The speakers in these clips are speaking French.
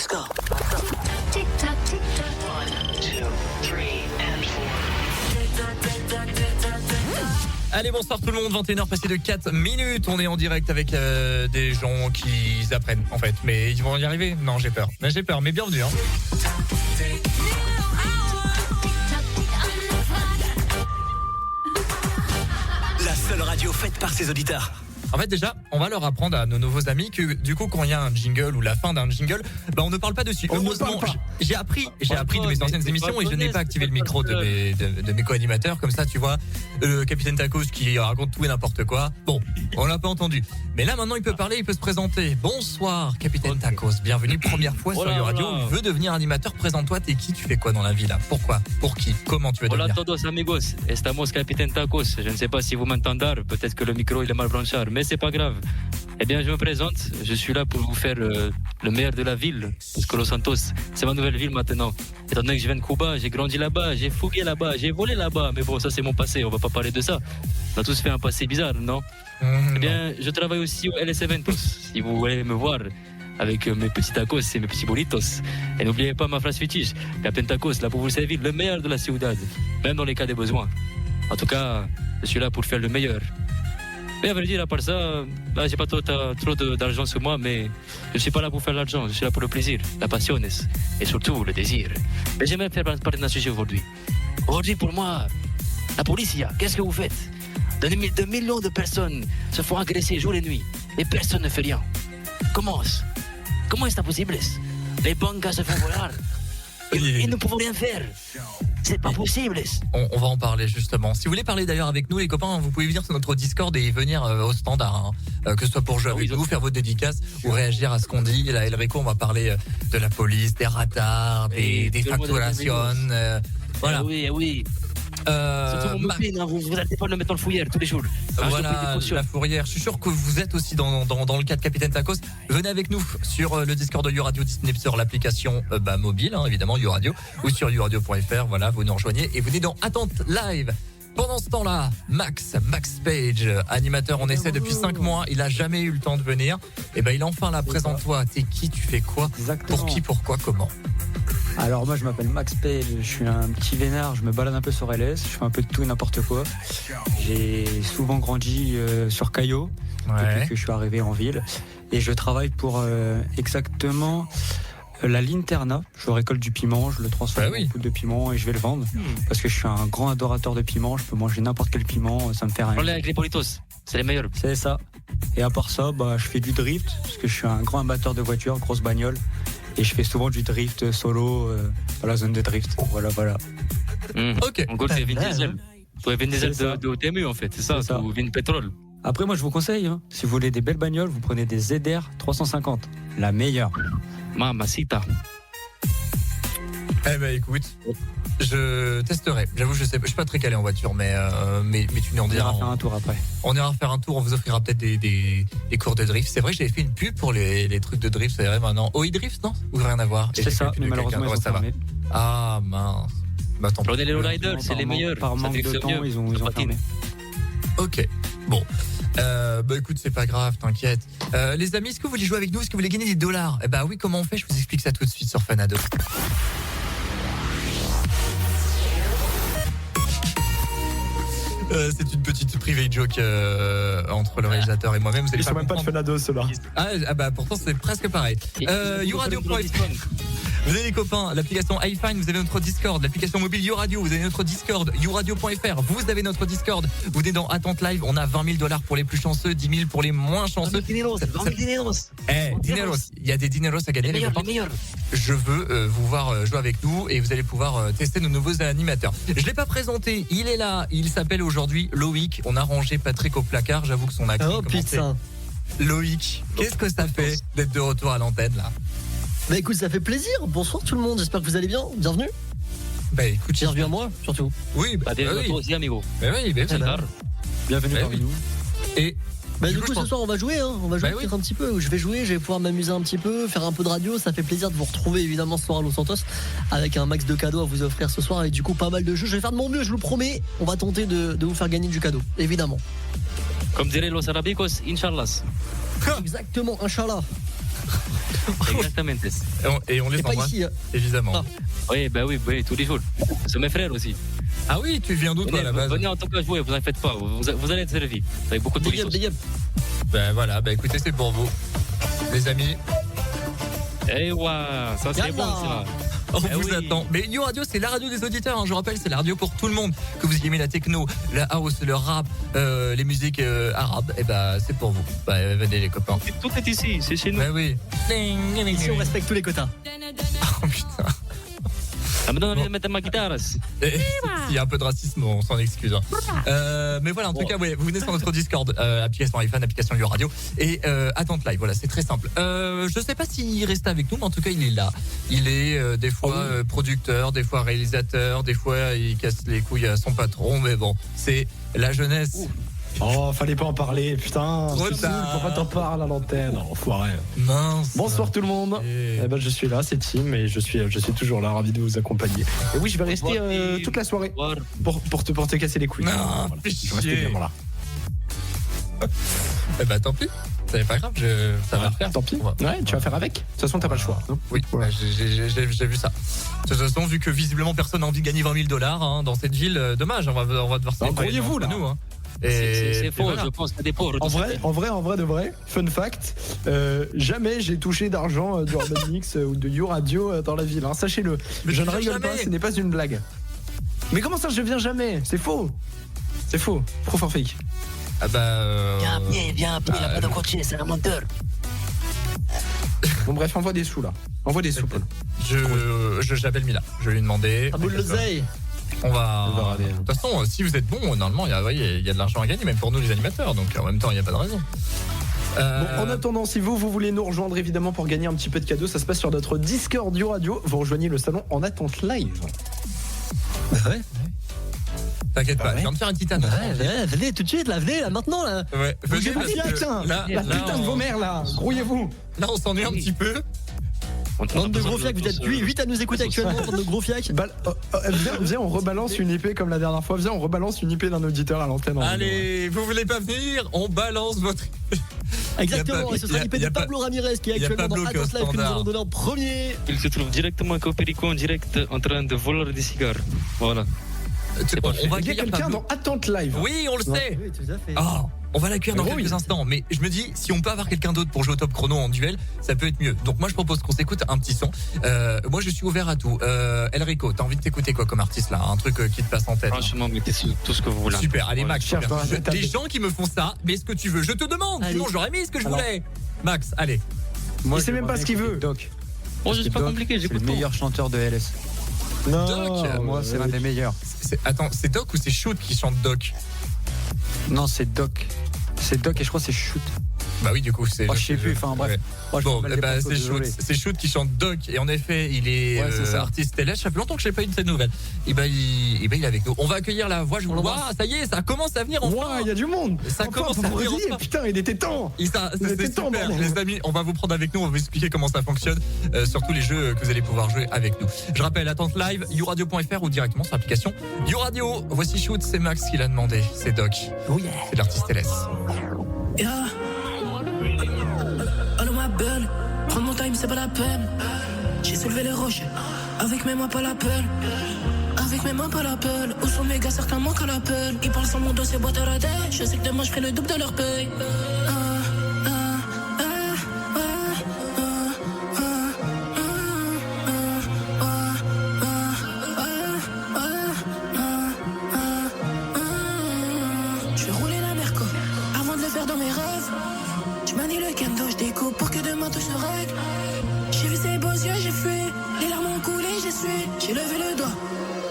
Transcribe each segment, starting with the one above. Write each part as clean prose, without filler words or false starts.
Let's go. Tic tac, tic tac. 1, 2, 3 and 4. Allez, bonsoir tout le monde, 21h passé de 4 minutes. On est en direct avec des gens qui apprennent en fait. Mais ils vont y arriver? Non, j'ai peur. Mais bienvenue. Hein. La seule radio faite par ses auditeurs. En fait, déjà, on va leur apprendre à nos nouveaux amis que du coup, quand il y a un jingle ou la fin d'un jingle, on ne parle pas dessus. Heureusement, j'ai appris de mes anciennes émissions et je n'ai pas activé le micro de mes co-animateurs. Comme ça, tu vois, le capitaine Tacos qui raconte tout et n'importe quoi. Bon, on l'a pas entendu. Mais là, maintenant, il peut parler, il peut se présenter. Bonsoir, capitaine Tacos. Bienvenue, première fois sur Radio. Il veut devenir animateur. Présente-toi, t'es qui? Tu fais quoi dans la vie là? Pourquoi? Pour qui? Comment tu veux devenir? Hola a todos amigos, estamos capitaine Tacos. Je ne sais pas si vous m'entendez, peut-être que le micro il est mal branché, mais c'est pas grave. Eh bien, je me présente, je suis là pour vous faire le meilleur de la ville, parce que Los Santos, c'est ma nouvelle ville maintenant. Étant donné que je viens de Cuba, j'ai grandi là-bas, j'ai fougué là-bas, j'ai volé là-bas, mais bon, ça c'est mon passé, on va pas parler de ça. On a tous fait un passé bizarre, non? Eh bien, je travaille aussi au LS Eventos, si vous voulez me voir avec mes petits tacos et mes petits burritos. Et n'oubliez pas ma phrase fétiche, Capitaine Tacos, là pour vous servir le meilleur de la ciudad, même dans les cas des besoins. En tout cas, je suis là pour faire le meilleur. Mais à vrai dire, à part ça, là, j'ai pas trop d'argent sur moi, mais je suis pas là pour faire l'argent, je suis là pour le plaisir, la passion et surtout le désir. Mais j'aimerais faire partie d'un sujet aujourd'hui. Aujourd'hui, pour moi, la police, qu'est-ce que vous faites? De millions de personnes se font agresser jour et nuit, et personne ne fait rien. Comment est-ce possible? Les banques se font voler. Ils ne peuvent rien faire. C'est pas possible. On va en parler justement. Si vous voulez parler d'ailleurs avec nous les copains, vous pouvez venir sur notre Discord et venir au standard, que ce soit pour jouer avec nous, faire votre dédicace ou réagir à ce qu'on dit. Là, Elrico, on va parler de la police, des radars, des facturations. Voilà. Oui. Surtout mon mopine, vous n'arrêtez pas de le mettre dans le fourrière tous les jours. Voilà, la fourrière. Je suis sûr que vous êtes aussi dans le cas de Capitaine Tacos. Venez avec nous sur le Discord de YouRadio disponible sur l'application mobile, évidemment, YouRadio, ou sur youradio.fr. Voilà, vous nous rejoignez et venez dans Attente Live. Pendant ce temps-là, Max Page, animateur, on essaie depuis 5 mois, il a jamais eu le temps de venir. Et il est enfin là, présente-toi. T'es qui? Tu fais quoi? Exactement. Pour qui? Pourquoi? Comment? Alors moi je m'appelle Max Page, je suis un petit vénard, je me balade un peu sur LS, je fais un peu de tout et n'importe quoi. J'ai souvent grandi sur Caillot, depuis que je suis arrivé en ville. Et je travaille pour exactement la Linterna. Je récolte du piment, je le transforme en poudre de piment et je vais le vendre. Parce que je suis un grand adorateur de piment, je peux manger n'importe quel piment, ça me fait rien. On est avec les Politos, c'est les meilleurs. C'est ça. Et à part ça, je fais du drift, parce que je suis un grand amateur de voitures, grosse bagnole. Et je fais souvent du drift solo dans la zone de drift. Voilà. Ok. En gros, c'est Vin Diesel. Vin Diesel de OTMU en fait, c'est ça. Ou Vin Petrol. Après, moi je vous conseille, si vous voulez des belles bagnoles, vous prenez des ZR 350. La meilleure. Mamacita. Écoute, je testerai. J'avoue, je suis pas très calé en voiture, mais tu nous en diras. On ira faire un tour après. On ira faire un tour, on vous offrira peut-être des cours de drift. C'est vrai que j'avais fait une pub pour les trucs de drift, c'est vrai maintenant. OI Drift, non? Ou rien à voir? C'est ça, mais malheureusement ils ont fermé. Ah mince. Tant pis. Les lowriders, c'est les meilleurs. Par manque de temps, ils ont fermé. Ok, bon. Écoute, c'est pas grave, t'inquiète. Les amis, est-ce que vous voulez jouer avec nous? Est-ce que vous voulez gagner des dollars? Oui, comment on fait? Je vous explique ça tout de suite sur Fanado. C'est une petite private joke entre le réalisateur et moi-même. Vous allez Ils sont même pas de Fanado, ceux-là. Pourtant c'est presque pareil. YouRadio.fr. Vous avez les copains, l'application iFine, vous avez notre Discord, l'application mobile YouRadio, vous avez notre Discord, YouRadio.fr, vous avez notre Discord, vous êtes dans Attente Live, on a 20 000 $ pour les plus chanceux, 10 000 pour les moins chanceux. Dineros. Il y a des dineros à gagner, les copains. Je veux vous voir jouer avec nous et vous allez pouvoir tester nos nouveaux animateurs. Je l'ai pas présenté, il est là, il s'appelle aujourd'hui Loïc. On a rangé Patrick au placard, j'avoue que son accent. Oh putain. Loïc, qu'est-ce que ça fait d'être de retour à l'antenne là? Écoute, ça fait plaisir. Bonsoir tout le monde, j'espère que vous allez bien. Bienvenue. Écoute, bienvenue à moi surtout. Oui, toi aussi amigo. Bienvenue parmi nous. Et du coup ce soir on va jouer on va jouer peut-être un petit peu. Je vais jouer, je vais pouvoir m'amuser un petit peu, faire un peu de radio. Ça fait plaisir de vous retrouver évidemment ce soir à Los Santos avec un max de cadeaux à vous offrir ce soir et du coup pas mal de jeux. Je vais faire de mon mieux, je vous le promets. On va tenter de vous faire gagner du cadeau, évidemment. Comme dirait Los Arabicos, Inch'Allah. Exactement, Inch'Allah. Exactement. Et on les C'est pas embrasse, ici. évidemment. Ah. Oui, oui, tous les jours. C'est mes frères aussi. Ah oui, tu viens d'où toi à la base? Venez en tout cas jouer, vous en faites pas. Vous allez être servis. Avec beaucoup de Big up, police. big up. Ben voilà, écoutez, c'est pour vous. Les amis, Eh ouais, ça c'est Yalla. bon, ça. on Eh vous oui. attend. Mais You Radio, c'est la radio des auditeurs, hein, je rappelle, c'est la radio pour tout le monde. Que vous aimez la techno, la house, le rap, les musiques arabes, et c'est pour vous. Venez les copains. Tout est ici, c'est chez nous. Ben oui. Ici, on respecte tous les quotas. Oh putain. Ah, maintenant, on vient de mettre ma guitare. S'il y a un peu de racisme, on s'en excuse. Mais voilà, en tout cas, ouais, vous venez sur notre Discord, application iPhone, application You Radio, et attente live. Voilà, c'est très simple. Je sais pas s'il reste avec nous, mais en tout cas, il est là. Il est des fois producteur, des fois réalisateur, des fois il casse les couilles à son patron, mais bon, c'est la jeunesse. Oh, fallait pas en parler, putain. Trop C'est tard. cool, pourquoi t'en parles à l'antenne? Enfoiré. Mince. Bonsoir tout le monde. Je suis là, c'est Tim, et je suis toujours là, ravi de vous accompagner. Et oui, je vais rester toute la soirée pour te casser les couilles. Non, Voilà. fais Je vais rester chier. vraiment là. Tant pis. C'est pas grave, ça va le faire. Tant pis. Ouais, tu vas faire avec. De toute façon, t'as pas le choix. non Oui, j'ai vu ça. De toute façon, vu que visiblement personne n'a envie de gagner 20 000 $, dans cette ville, dommage, on va devoir se grouillez-vous, là. nous. Hein. C'est faux, voilà. je pense qu'il y a des pauvres. En vrai, de vrai, fun fact, jamais j'ai touché d'argent d'Urban Mix ou de You Radio dans la ville. Hein, sachez-le. Mais Je tu ne viens rigole jamais. pas, ce n'est pas une blague. Mais comment ça, je viens jamais? C'est faux. C'est faux. Trop fort fake. Viens à pied, il a pas de coacher, c'est un menteur. Bon bref, envoie des sous là. Envoie des sous, Paul. J'appelle Mila. Je vais lui demander. À boule le zeille. On va. On va râler. De toute façon, si vous êtes bon, normalement, il y a de l'argent à gagner, même pour nous les animateurs. Donc en même temps, il n'y a pas de raison. Bon, en attendant, si vous voulez nous rejoindre évidemment pour gagner un petit peu de cadeaux, ça se passe sur notre Discord You Radio. Vous rejoignez le salon en attente live. Ouais. T'inquiète pas, ouais. je vais me faire une petite annonce. Venez tout de suite, là, venez, là, maintenant, là. Ouais, venez Bougez pas, parce que putain. là, La putain de vos mères là. Grouillez-vous. Là, on s'ennuie un petit peu. Bande de gros fiacs, vous êtes 8 à nous écouter actuellement, bande de gros fiacs. Viens, on rebalance une IP comme la dernière fois. Viens, on rebalance une IP d'un auditeur à l'antenne. Allez, vous voulez pas venir? On balance votre. Exactement, et ce sera l'IP de Pablo Ramirez qui est y a actuellement dans Pablo qui est au Atos Live que nous standard. allons donner en premier. Il se trouve directement à Copérico en direct en train de voler des cigares. Voilà. On va Il y a accueillir quelqu'un Pablo. dans Attente Live. Oui, on le sait. Oui, tout à fait. Oh, on va l'accueillir dans Mais quelques oui. instants. Mais je me dis, si on peut avoir quelqu'un d'autre pour jouer au top chrono en duel, ça peut être mieux. Donc moi, je propose qu'on s'écoute un petit son. Moi, je suis ouvert à tout. Elrico, t'as envie de t'écouter quoi comme artiste là? Un truc qui te passe en tête? Franchement, mettez tout ce que vous voulez. Super, allez Max, cherche dans la tête. les gens qui me font ça, mais ce que tu veux, je te demande, Allez. sinon j'aurais mis ce que je Alors. voulais. Max, allez. Il sait même pas ce qu'il veut. Doc. Oh, c'est pas Doc, compliqué, c'est le j'écoute tout. meilleur chanteur de LS. Non, Doc, Moi, c'est l'un des meilleurs. Attends, c'est Doc ou c'est Shoot qui chante Doc? Non, c'est Doc. C'est Doc et je crois que c'est Shoot. Bah oui, du coup, c'est. Oh, je sais plus, enfin, bref. Ouais. Moi, je Bon, me mêle les pinceaux, c'est désolé. Shoot. C'est Shoot qui chante Doc. Et en effet, il est Ouais, c'est ça. artiste LS. Ça fait longtemps que je n'ai pas eu de cette nouvelle. Et il est avec nous. On va accueillir la voix. On l'embrasse. Waouh, ça y est, ça commence à venir enfin. Ouah, il y a du monde. Ça Enfin, commence vous à vous venir réveillez, enfin. putain, il était temps. Et Il c'est était temps, super, bordel. les amis. On va vous prendre avec nous. On va vous expliquer comment ça fonctionne sur tous les jeux que vous allez pouvoir jouer avec nous. Je rappelle, attente live, youradio.fr ou directement sur l'application YouRadio. Voici Shoot, c'est Max qui l'a demandé. C'est Doc. Oh yeah. C'est l'artiste LS. Yeah. Allô ma belle, prendre mon time c'est pas la peine. J'ai soulevé les rochers, avec mes mains pas la peine. Avec mes mains pas la peine. Où sont mes gars, certainement qu'à l'appel. Ils parlent sans mon dossier boîte à la tête. Je sais que demain je ferai le double de leur paye. Je vais rouler la Merco avant de le faire dans mes rêves. Je manie le kendo, je découpe pour que demain tout se règle. J'ai vu ses beaux yeux, j'ai fui. Les larmes ont coulé, j'ai sué. J'ai levé le doigt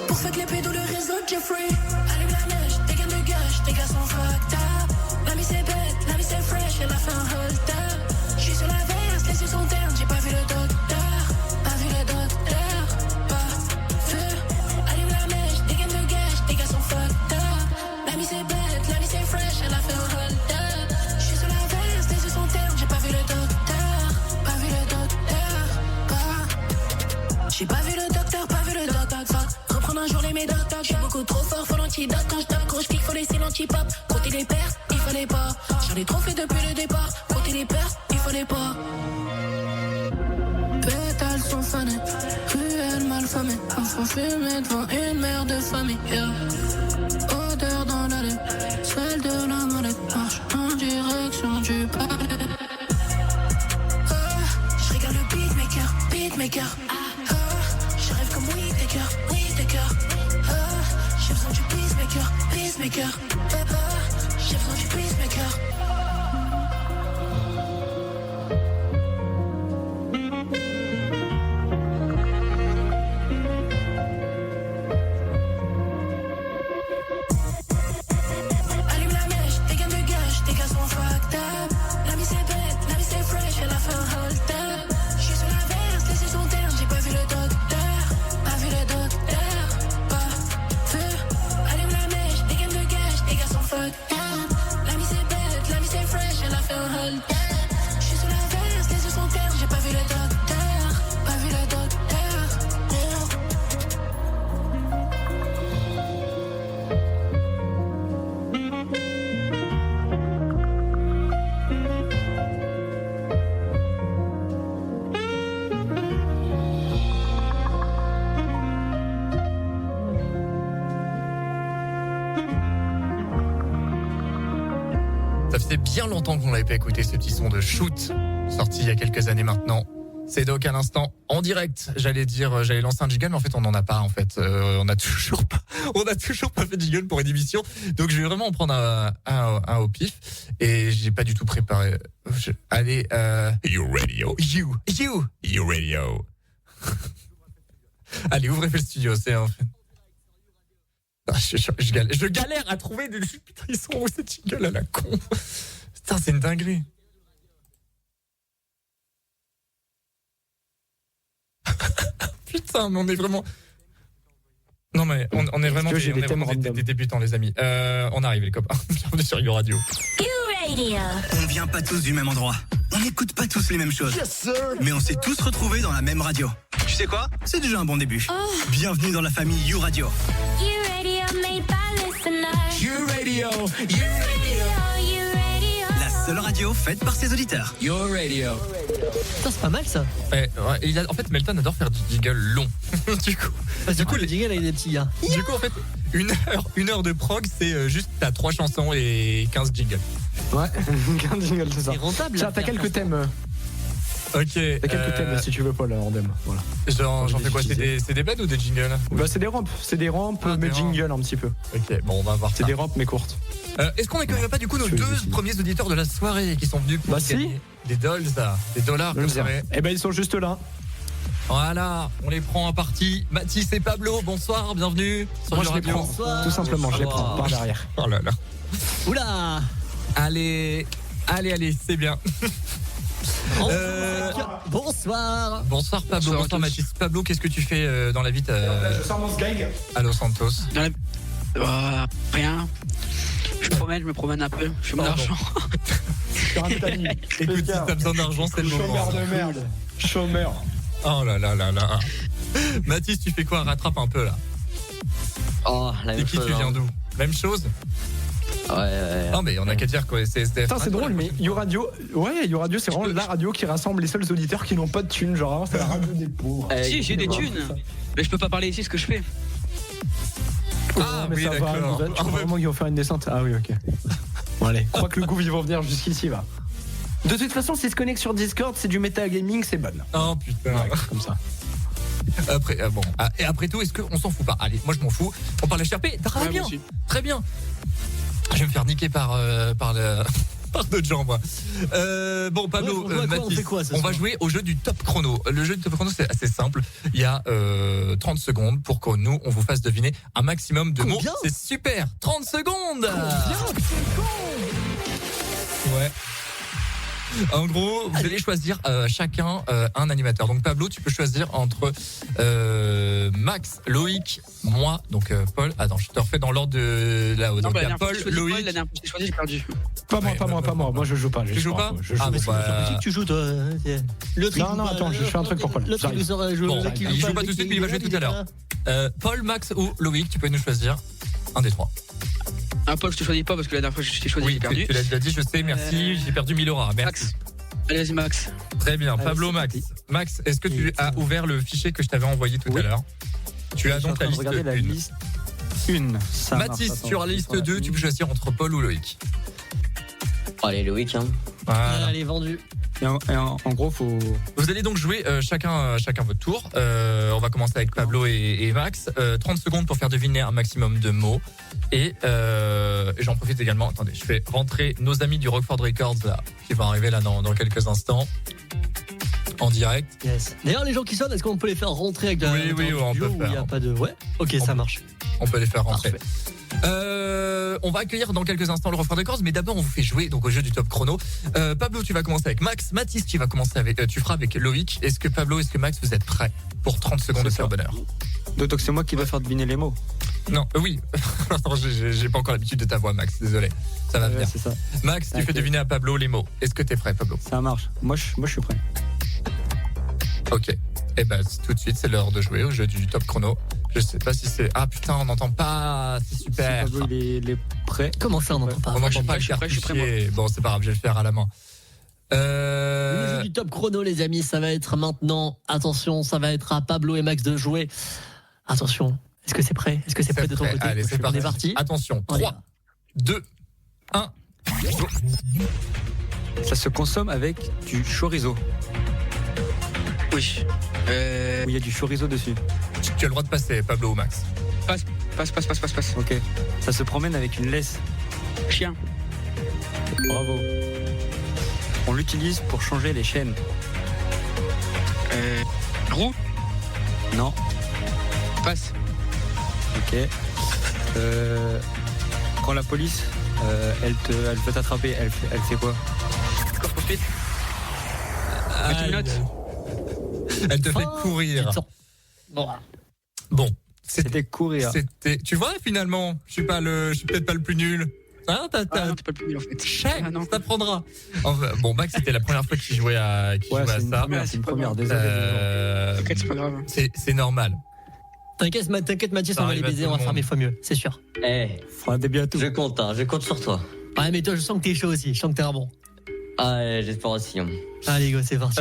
pour faire que les pédos le réseau de Jeffrey. Allume la neige, des gains de gage, des gars sont fucked up. La vie c'est bête, la vie c'est fresh, elle a fait un hold up. J'suis sur la verse, les yeux sont ternes, j'ai pas vu le docteur. Pas vu le docteur, pas vu. Allume la neige, des gains de gage, des gars sont fucked up. La vie c'est bête, la vie c'est fresh, elle a fait un hold up. J'suis sur la verse, les yeux sont ternes, j'ai pas vu le docteur. Pas vu le docteur, pas. J'ai pas vu le docteur, pas vu le docteur. Reprendre un jour les médocs, j'suis beaucoup trop fort, faut l'antidote. Quand j'doc, gros j'kick, faut laisser l'antipop. Compter les pertes, il fallait pas. J'en ai trop fait depuis le départ. Compter les pertes, il fallait pas. fond fumé devant une mère de famille, yeah. Odeur dans l'allée, celle de la molette. Marche en direction du palais. Je regarde le beatmaker. Je rêve comme Whittaker. J'ai besoin du peacemaker. J'ai besoin du peacemaker. Allume la mèche, des gains de gage, des gars sont fucked up. La vie c'est bête, la vie c'est fresh, elle a fait un hold up. J'suis sur la verse, les yeux sont ternes, j'ai pas vu le docteur. Allume la mèche, des gains de gage, des gars sont fucked up. La vie c'est bête, la vie c'est fresh, elle a fait un hold up. J'suis sur la verse, les yeux sont ternes, j'ai pas vu le docteur. Ça faisait bien longtemps qu'on l'avait pas écouté, ce petit son de Shoot, sorti il y a quelques années maintenant. C'est donc à l'instant en direct. J'allais lancer un jingle, mais en fait on n'en a pas. En fait, on a toujours pas fait de jingle pour une émission. Donc je vais vraiment en prendre un au pif. Et j'ai pas du tout préparé. Allez, You Radio, You Radio. Allez, ouvrez le studio, c'est en fait. Je galère à trouver des... Putain, ils sont où ces jingles à la con? Putain, c'est une dinguerie. Putain, mais on est vraiment... Non mais on est vraiment des débutants, les amis. On arrive, les copains. Bienvenue sur You Radio. On vient pas tous du même endroit. On n'écoute pas tous les mêmes choses. Yes, sir. Mais on s'est tous retrouvés dans la même radio. Tu sais quoi? C'est déjà un bon début. Bienvenue dans la famille You Radio. You Radio made by listeners. You Radio. La seule radio faite par ses auditeurs. You Radio. Putain, c'est pas mal ça. En fait, Melton adore faire du jingle long. Du coup, le jingle avec des petits gars. Du coup, en fait, une heure de prog, c'est juste t'as 3 chansons et 15 jingles. Ouais, 15 jingles, c'est ça. C'est rentable. Tiens, t'as quelques thèmes. Ok. T'as quelques thèmes si tu veux, Paul, en dem. Voilà. J'en fais quoi? C'est des beds ou des jingles? Bah, c'est des rampes, mais jingle un petit peu. Ok, bon, on va voir. C'est des rampes, mais courtes. Est-ce qu'on n'accueillerait pas du coup nos 2 premiers auditeurs de la soirée qui sont venus pour gagner des dollars comme ça? Eh ben, ils sont juste là. Voilà, on les prend en partie. Mathis et Pablo, bonsoir, bienvenue sur Moi, le je les radio. prends. Bonsoir. Tout simplement, je les prends par derrière. Oh là là. Oula. Allez, c'est bien. Bonsoir. Bonsoir Pablo, bonsoir Mathis. Pablo, qu'est-ce que tu fais dans la vie? Je sors mon sgag à Los Santos. Rien. Je me promène un peu. Je fais mon argent. Écoute, si t'as besoin d'argent, c'est le moment. Chômeur de merde. Chômeur. Oh là là là là. Mathis, tu fais quoi? Rattrape un peu là. Oh, la même chose. chose. Tu viens d'où? Même chose? Ouais. Non, mais on a qu'à dire quoi, c'est SDF. Putain, c'est drôle, mais You Radio, c'est vraiment la radio qui rassemble les seuls auditeurs qui n'ont pas de thunes. Genre, c'est la radio des pauvres. Si, j'ai des thunes. Mais je peux pas parler ici ce que je fais. Ah, mais oui, ça va, d'accord. tu crois vraiment qu'ils vont faire une descente? Ah oui, ok. Bon, allez, je crois que le coup, ils vont venir jusqu'ici, va. De toute façon, s'ils se connectent sur Discord, c'est du metagaming, c'est bon. Oh putain. Ouais, comme ça. Après, et après tout, est-ce qu'on s'en fout pas? Allez, moi je m'en fous. On parle HRP, très bien. Je vais me faire niquer par d'autres gens, moi. Bon, Pablo, Mathis, on va jouer au jeu du top chrono. Le jeu du top chrono, c'est assez simple. Il y a 30 secondes pour que nous, on vous fasse deviner un maximum de mots. C'est super. 30 secondes. Ouais. En gros, vous allez choisir chacun un animateur. Donc Pablo, tu peux choisir entre Max, Loïc, moi, donc Paul. Attends, je te refais dans l'ordre de là-haut. Donc il y a Paul, Loïc. La dernière fois que j'ai choisi, j'ai perdu. Pas moi. Moi, je joue pas. Tu joues pas? Tu joues toi. Non, attends, je fais un truc pour Paul. Bon, il joue pas tout de suite, mais il va jouer tout à l'heure. Paul, Max ou Loïc, tu peux nous choisir un des 3. Ah, Paul, je te choisis pas parce que la dernière fois que je t'ai choisi, j'ai perdu. Tu l'as déjà dit, je sais, merci. J'ai perdu 1000 €. Merci. Max. Allez, vas-y, Max. Très bien, Pablo, Max. Max, est-ce que tu as ouvert le fichier que je t'avais envoyé tout à l'heure? Tu as donc la liste. Regardez la liste 1. Mathis, sur la liste 2, tu peux choisir entre Paul ou Loïc. Allez, Loïc. Voilà. Allez, vendu. Et en gros, faut. Vous allez donc jouer chacun votre tour. On va commencer avec Pablo et Max. 30 secondes pour faire deviner un maximum de mots. Et j'en profite également. Attendez, je fais rentrer nos amis du Rockford Records là, qui vont arriver là dans quelques instants. En direct. Yes. D'ailleurs, les gens qui sonnent, est-ce qu'on peut les faire rentrer avec la Oui, on peut faire. Il y a pas de. Ouais. Ok, ça marche. On peut les faire rentrer. On va accueillir dans quelques instants le Rockford Records, mais d'abord on vous fait jouer donc au jeu du top chrono. Pablo, tu vas commencer avec Max. Mathis, tu vas commencer avec, tu feras avec Loïc. Est-ce que Pablo, est-ce que Max, vous êtes prêts pour 30 secondes de pur bonheur? Donc c'est moi qui dois faire deviner les mots. Non, oui. Attends, j'ai pas encore l'habitude de ta voix, Max. Désolé. Ça va venir. C'est ça. Max, tu fais deviner à Pablo les mots. Est-ce que t'es prêt, Pablo? Ça marche. Moi, je suis prêt. Ok. Et ben tout de suite, c'est l'heure de jouer au jeu du top chrono. Je sais pas si c'est. Ah putain, on n'entend pas. C'est super. Si Pablo, il est prêt. Comment ça, on n'entend pas? On n'entend pas le cartouchier. Bon, c'est pas grave, je vais le faire à la main. Le jeu du top chrono, les amis, ça va être maintenant. Attention, ça va être à Pablo et Max de jouer. Attention. Est-ce que c'est prêt? Est-ce que c'est prêt de ton côté? Allez, c'est parti. On est parti. Attention. 3, 2, 1. Ça se consomme avec du chorizo. Oui. Où il y a du chorizo dessus. Tu as le droit de passer, Pablo ou Max. Passe. Ok. Ça se promène avec une laisse. Chien. Bravo. On l'utilise pour changer les chaînes. Roue. Non. Passe. Ok. Quand la police, elle veut t'attraper, elle fait quoi? Coffre-fil. Elle te fait courir. Bon, c'était courir. Tu vois, finalement, je suis peut-être pas le plus nul. Hein, non, t'es pas le plus nul en fait. Chèque, t'apprendras. Enfin, bon, Max, c'était la première fois qu'il jouait à ça. C'est une première, désolé. T'inquiète, c'est pas grave. C'est normal. T'inquiète Mathias, on va les baiser, on va faire 1000 fois mieux, c'est sûr. Faudra des bientôt. Je compte sur toi. Ouais, mais toi, je sens que t'es chaud aussi, je sens que t'es un bon. Ah, j'espère aussi. Allez, go, c'est parti.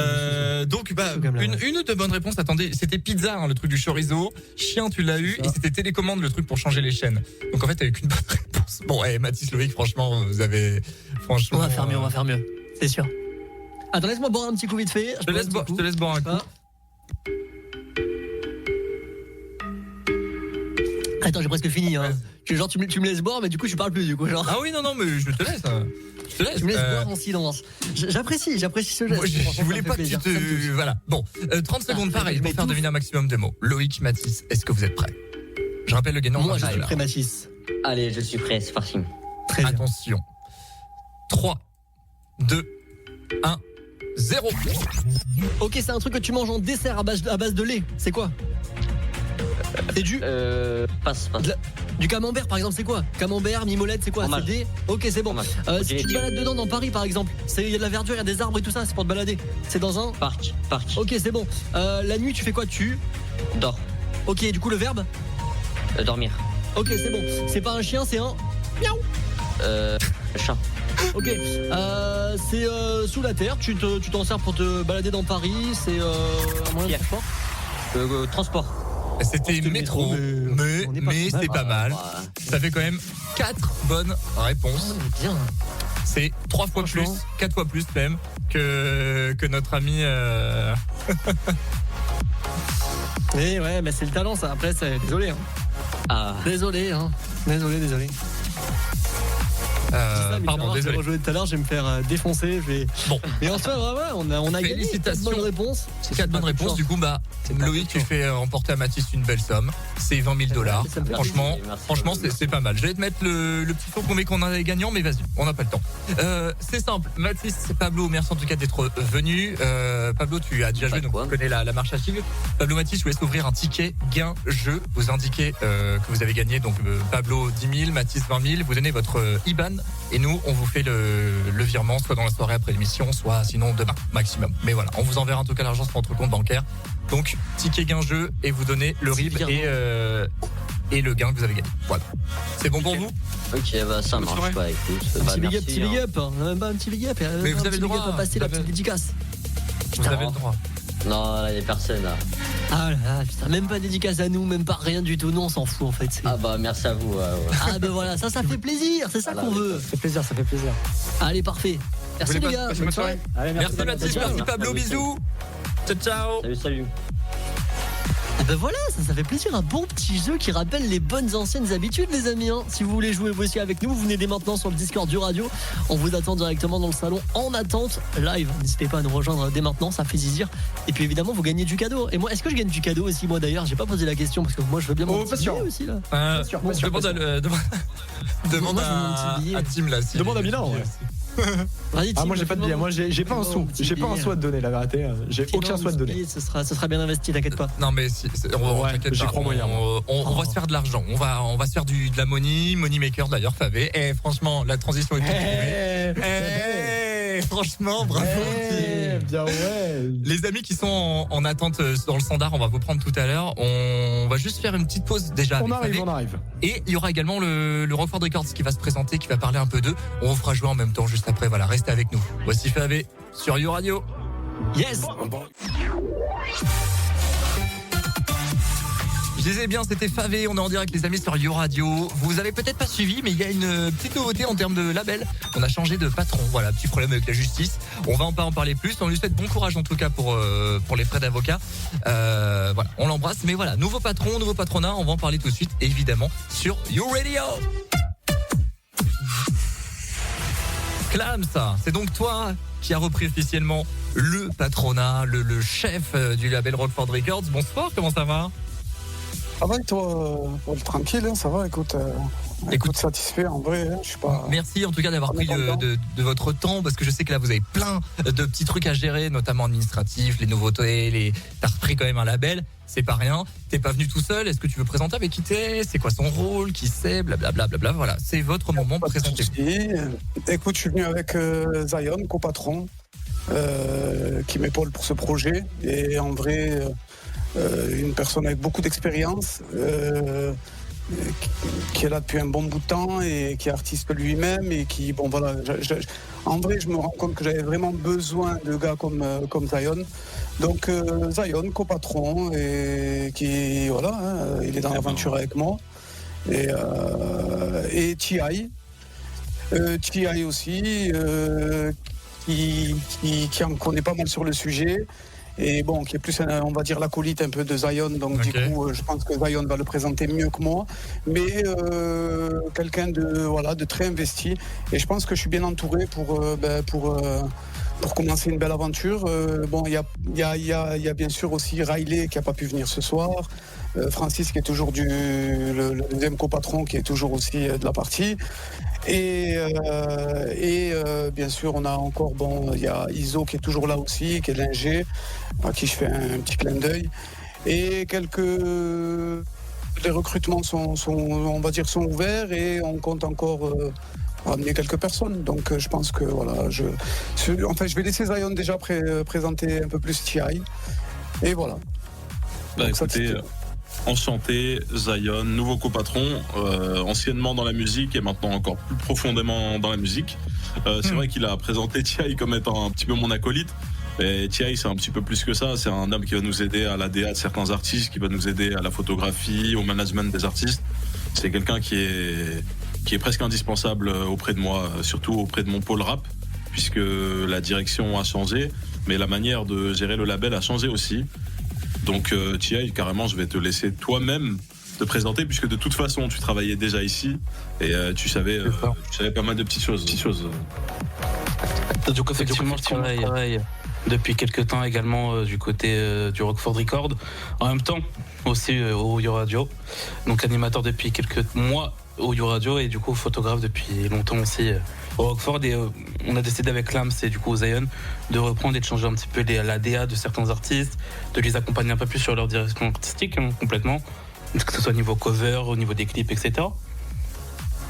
Donc, une de bonnes réponses. Attendez, c'était pizza, hein, le truc du chorizo. Chien, tu l'as eu. Et c'était télécommande, le truc pour changer les chaînes. Donc, en fait, t'as eu qu'une bonne réponse. Bon, Mathis, Loïc, franchement, vous avez. Franchement. On va faire mieux. C'est sûr. Attends, laisse-moi boire un petit coup vite fait. Je te laisse boire un coup. Attends, j'ai presque fini. Hein. Genre, tu me laisses boire, mais du coup, je parle plus. Du coup, genre. Ah oui, non, mais je te laisse. Tu me laisses boire en silence. J'apprécie ce geste. Moi, je voulais pas que tu te. Voilà. Bon, 30 secondes pareil pour faire deviner un maximum de mots. Loïc, Mathis, est-ce que vous êtes prêts? Je rappelle le gagnant. Moi, je suis prêt, Mathis. Allez, je suis prêt, c'est parti. Très bien. Attention. 3, 2, 1, 0. Ok, c'est un truc que tu manges en dessert à base de lait. C'est quoi? C'est du passe. Du camembert par exemple, c'est quoi? Camembert, mimolette, c'est quoi? C'est des... Ok, c'est bon. Si tu te balades dedans dans Paris par exemple, il y a de la verdure, il y a des arbres et tout ça, c'est pour te balader. C'est dans un parc. Ok, c'est bon. La nuit, tu fais quoi? Tu dors. Ok, du coup le verbe dormir. Ok, c'est bon. C'est pas un chien, c'est un miaou. Chat. Ok, c'est sous la terre, tu t'en sers pour te balader dans Paris, c'est un moyen de transport. Transport. C'était métro, mais c'est pas mal. Ça fait quand même 4 bonnes réponses. Bien. C'est 3 fois plus, 4 fois plus même que notre ami. Et ouais, mais c'est le talent ça. Après, c'est désolé. Désolé. Pardon, désolé. Pour jouer tout à l'heure, je vais me faire défoncer. Bon. Mais en soi, on a gagné. Félicitations. 4 bonnes réponses. 4 bonnes réponses. Du coup, Loïc, tu fais remporter à Mathis une belle somme. C'est $20 000. Franchement, c'est pas mal. Je vais te mettre le petit faux qu'on a les gagnants, mais vas-y, on n'a pas le temps. C'est simple. Mathis, Pablo, merci en tout cas d'être venu. Pablo, tu as déjà joué, donc tu connais la marche à suivre. Pablo, Mathis, je vous laisse ouvrir un ticket gain jeu. Vous indiquez que vous avez gagné. Donc Pablo 10 000, Mathis 20 000. Vous donnez votre IBAN. Et nous, on vous fait le virement, soit dans la soirée après l'émission, soit sinon demain, maximum. Mais voilà, on vous enverra en tout cas l'argent sur votre compte bancaire. Donc, ticket gain jeu et vous donnez le RIB et le gain que vous avez gagné. Voilà. C'est bon pour vous? Ok, ça marche. Écoute. Petit big up. On a même pas un petit big up. Mais vous avez le droit à passer la petite dédicace. Vous avez le droit. Non, là, il n'y a personne là. Ah là, putain, même pas dédicace à nous, même pas rien du tout. Nous, on s'en fout en fait. Ah bah merci à vous. Ah bah voilà, ça fait plaisir, c'est ça qu'on veut. Ça fait plaisir. Allez, parfait. Merci les gars. Bonne soirée. Allez, Merci Baptiste, merci Pablo, bisous. Ciao. Salut. Ah ben voilà, ça fait plaisir, un bon petit jeu qui rappelle les bonnes anciennes habitudes les amis. Si vous voulez jouer vous aussi avec nous, vous venez dès maintenant sur le Discord du radio. On vous attend directement dans le salon en attente live. N'hésitez pas à nous rejoindre dès maintenant, ça fait zizir. Et puis évidemment vous gagnez du cadeau. Et moi, est-ce que je gagne du cadeau aussi moi d'ailleurs? J'ai pas posé la question parce que moi je veux bien mon petit billet aussi là. Demande à Tim là. Demande à Milan. Vas-y, Tim, moi j'ai pas de billet, moi j'ai pas un sou, j'ai pas un sou à te donner la vérité, j'ai aucun sou à te donner. Ce sera bien investi, t'inquiète pas. Non mais j'y crois moyen. On va se faire de l'argent, on va se faire de la money maker d'ailleurs Favé. Et franchement la transition est toute franchement bravo. Bien ouais. Les amis qui sont en attente dans le standard, on va vous prendre tout à l'heure. On va juste faire une petite pause déjà. On arrive. Et il y aura également le Rockford Records qui va se présenter, qui va parler un peu d'eux. On vous fera jouer en même temps juste après. Voilà, restez avec nous. Voici Favé sur You Radio. Yes. Je disais bien, c'était Favé, on est en direct les amis sur You Radio. Vous avez peut-être pas suivi, mais il y a une petite nouveauté en termes de label. On a changé de patron, voilà, petit problème avec la justice. On va pas en parler plus, on lui souhaite bon courage en tout cas pour les frais d'avocat. Voilà, on l'embrasse, mais voilà, nouveau patron, nouveau patronat, on va en parler tout de suite, évidemment, sur You Radio. Clams, c'est donc toi qui as repris officiellement le patronat, le chef du label Rockford Records. Bonsoir, comment ça va ? Ça va et toi, tranquille, hein, ça va, écoute, satisfait en vrai, hein, je suis pas... Merci en tout cas d'avoir pris de votre temps, parce que je sais que là vous avez plein de petits trucs à gérer, notamment administratifs, les nouveautés, t'as repris quand même un label, c'est pas rien, t'es pas venu tout seul, est-ce que tu veux présenter avec qui t'es, c'est quoi son rôle, qui c'est, blablabla, voilà, c'est votre moment, présentez-vous. Écoute, je suis venu avec Zion, copatron, qui m'épaule pour ce projet, et en vrai... une personne avec beaucoup d'expérience, qui est là depuis un bon bout de temps et qui est artiste lui-même et qui, bon voilà, en vrai je me rends compte que j'avais vraiment besoin de gars comme Zion. Donc Zion, copatron, et qui, voilà, hein, il est dans l'aventure avec moi. Et T.I. aussi, qui en connaît pas mal sur le sujet. Et bon, qui est plus, on va dire, l'acolyte un peu de Zion, donc du coup, je pense que Zion va le présenter mieux que moi, mais quelqu'un de très investi, et je pense que je suis bien entouré pour commencer une belle aventure. Bon, il y a bien sûr aussi Riley qui n'a pas pu venir ce soir, Francis qui est toujours le deuxième copatron qui est toujours aussi de la partie. Et bien sûr on a encore, bon, il y a Iso qui est toujours là aussi, qui est l'ingé, à qui je fais un petit clin d'œil, et les recrutements sont ouverts, et on compte encore amener quelques personnes, donc je pense que voilà, je vais laisser Zion déjà présenter un peu plus T.I. et voilà. Bah donc, écoutez, enchanté, Zion, nouveau copatron, anciennement dans la musique et maintenant encore plus profondément dans la musique. C'est vrai qu'il a présenté T.I. comme étant un petit peu mon acolyte, mais T.I. c'est un petit peu plus que ça, c'est un homme qui va nous aider à l'ADA de certains artistes, qui va nous aider à la photographie, au management des artistes. C'est quelqu'un qui est presque indispensable auprès de moi, surtout auprès de mon pôle rap, puisque la direction a changé, mais la manière de gérer le label a changé aussi. Donc T.I., carrément, je vais te laisser toi-même te présenter, puisque de toute façon, tu travaillais déjà ici et tu savais pas mal de petites choses. Donc effectivement, je travaille depuis quelques temps également du côté du Rockford Records. En même temps, aussi au You Radio. Donc animateur depuis quelques mois au You Radio et du coup photographe depuis longtemps aussi au Rockford. Et on a décidé avec Clams et du coup Zion de reprendre et de changer un petit peu la DA de certains artistes, de les accompagner un peu plus sur leur direction artistique, complètement. Que ce soit au niveau cover, au niveau des clips, etc.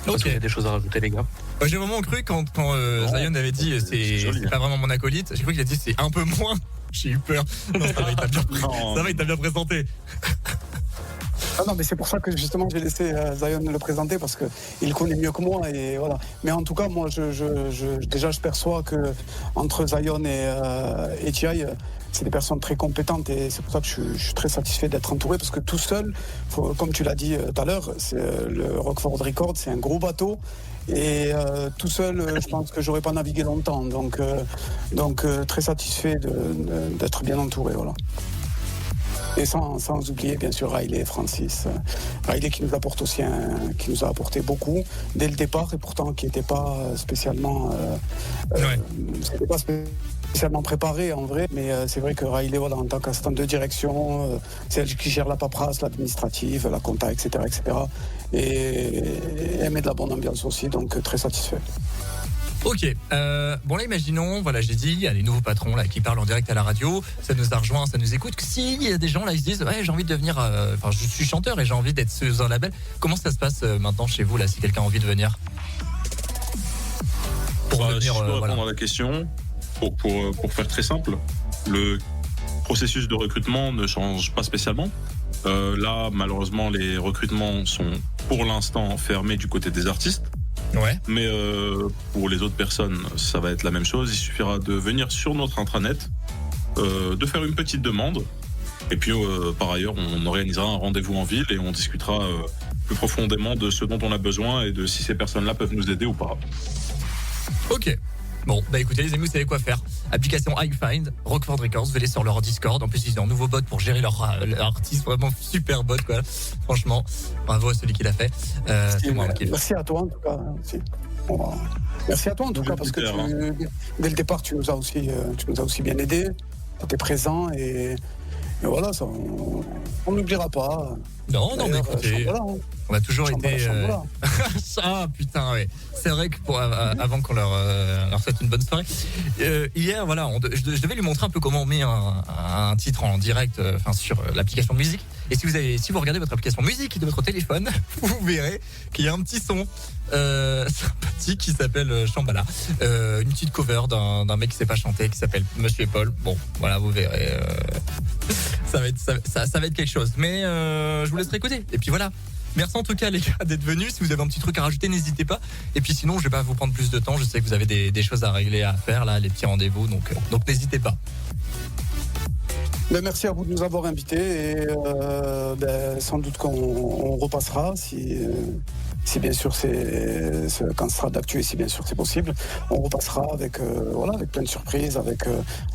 Ok. Il y a des choses à rajouter, les gars. J'ai vraiment cru quand Zion avait dit c'est pas vraiment mon acolyte, j'ai cru qu'il a dit c'est un peu moins. J'ai eu peur. Non, ça va, il t'a bien présenté. Ah non, mais c'est pour ça que justement j'ai laissé Zion le présenter, parce qu'il connaît mieux que moi, et voilà. Mais en tout cas, moi, déjà je perçois que entre Zion et T.I., c'est des personnes très compétentes et c'est pour ça que je suis très satisfait d'être entouré parce que tout seul, comme tu l'as dit tout à l'heure, le Rockford Records, c'est un gros bateau. Et tout seul, je pense que j'aurais pas navigué longtemps. Donc très satisfait d'être bien entouré. Voilà. Et sans oublier bien sûr Riley et Francis. Riley qui nous apporte aussi qui nous a apporté beaucoup dès le départ et pourtant qui n'était pas spécialement c'était pas spécialement préparé en vrai, mais c'est vrai que Riley, voilà, en tant qu'assistante de direction, c'est elle qui gère la paperasse, l'administrative, la compta, etc., et elle met de la bonne ambiance aussi, donc très satisfait. Ok, bon là imaginons, voilà j'ai dit, il y a les nouveaux patrons là qui parlent en direct à la radio, ça nous a rejoint, ça nous écoute, que s'il y a des gens là ils se disent ouais j'ai envie de devenir, je suis chanteur et j'ai envie d'être sur un label, comment ça se passe maintenant chez vous là si quelqu'un a envie de venir pour devenir, si je peux répondre à la question, pour faire très simple, le processus de recrutement ne change pas spécialement. Là malheureusement les recrutements sont pour l'instant fermés du côté des artistes. Ouais. Mais pour les autres personnes, ça va être la même chose. Il suffira de venir sur notre intranet, de faire une petite demande. Et puis, par ailleurs, on organisera un rendez-vous en ville et on discutera plus profondément de ce dont on a besoin et de si ces personnes-là peuvent nous aider ou pas. Ok. Bon, bah écoutez les amis, vous savez quoi faire. Application iFind, Rockford Records, vous allez sur leur Discord. En plus, ils ont un nouveau bot pour gérer leur artiste, vraiment super bot quoi. Franchement, bravo à celui qui l'a fait. C'est moi qui l'ai fait. Merci à toi en tout cas. Merci à toi en tout cas parce que dès le départ, tu nous as aussi bien aidé. Tu étais présent et voilà, ça, on n'oubliera pas. Non, mais écoutez, on a toujours été. Ah putain, ouais. C'est vrai que avant qu'on leur souhaite une bonne soirée. Hier, voilà, je devais lui montrer un peu comment on met un titre en direct, sur l'application de musique. Et si vous regardez votre application de musique de votre téléphone, vous verrez qu'il y a un petit son sympathique qui s'appelle Shambhala. Une petite cover d'un mec qui sait pas chanter, qui s'appelle Monsieur Paul. Bon, voilà, vous verrez. Ça va être quelque chose. Mais je vous laisserai écouter. Et puis voilà. Merci en tout cas les gars d'être venus. Si vous avez un petit truc à rajouter, n'hésitez pas. Et puis sinon, je vais pas vous prendre plus de temps. Je sais que vous avez des choses à régler, à faire là, les petits rendez-vous. Donc n'hésitez pas. Merci à vous de nous avoir invités et sans doute qu'on repassera si bien sûr quand ce sera d'actu et si bien sûr c'est possible, on repassera avec plein de surprises,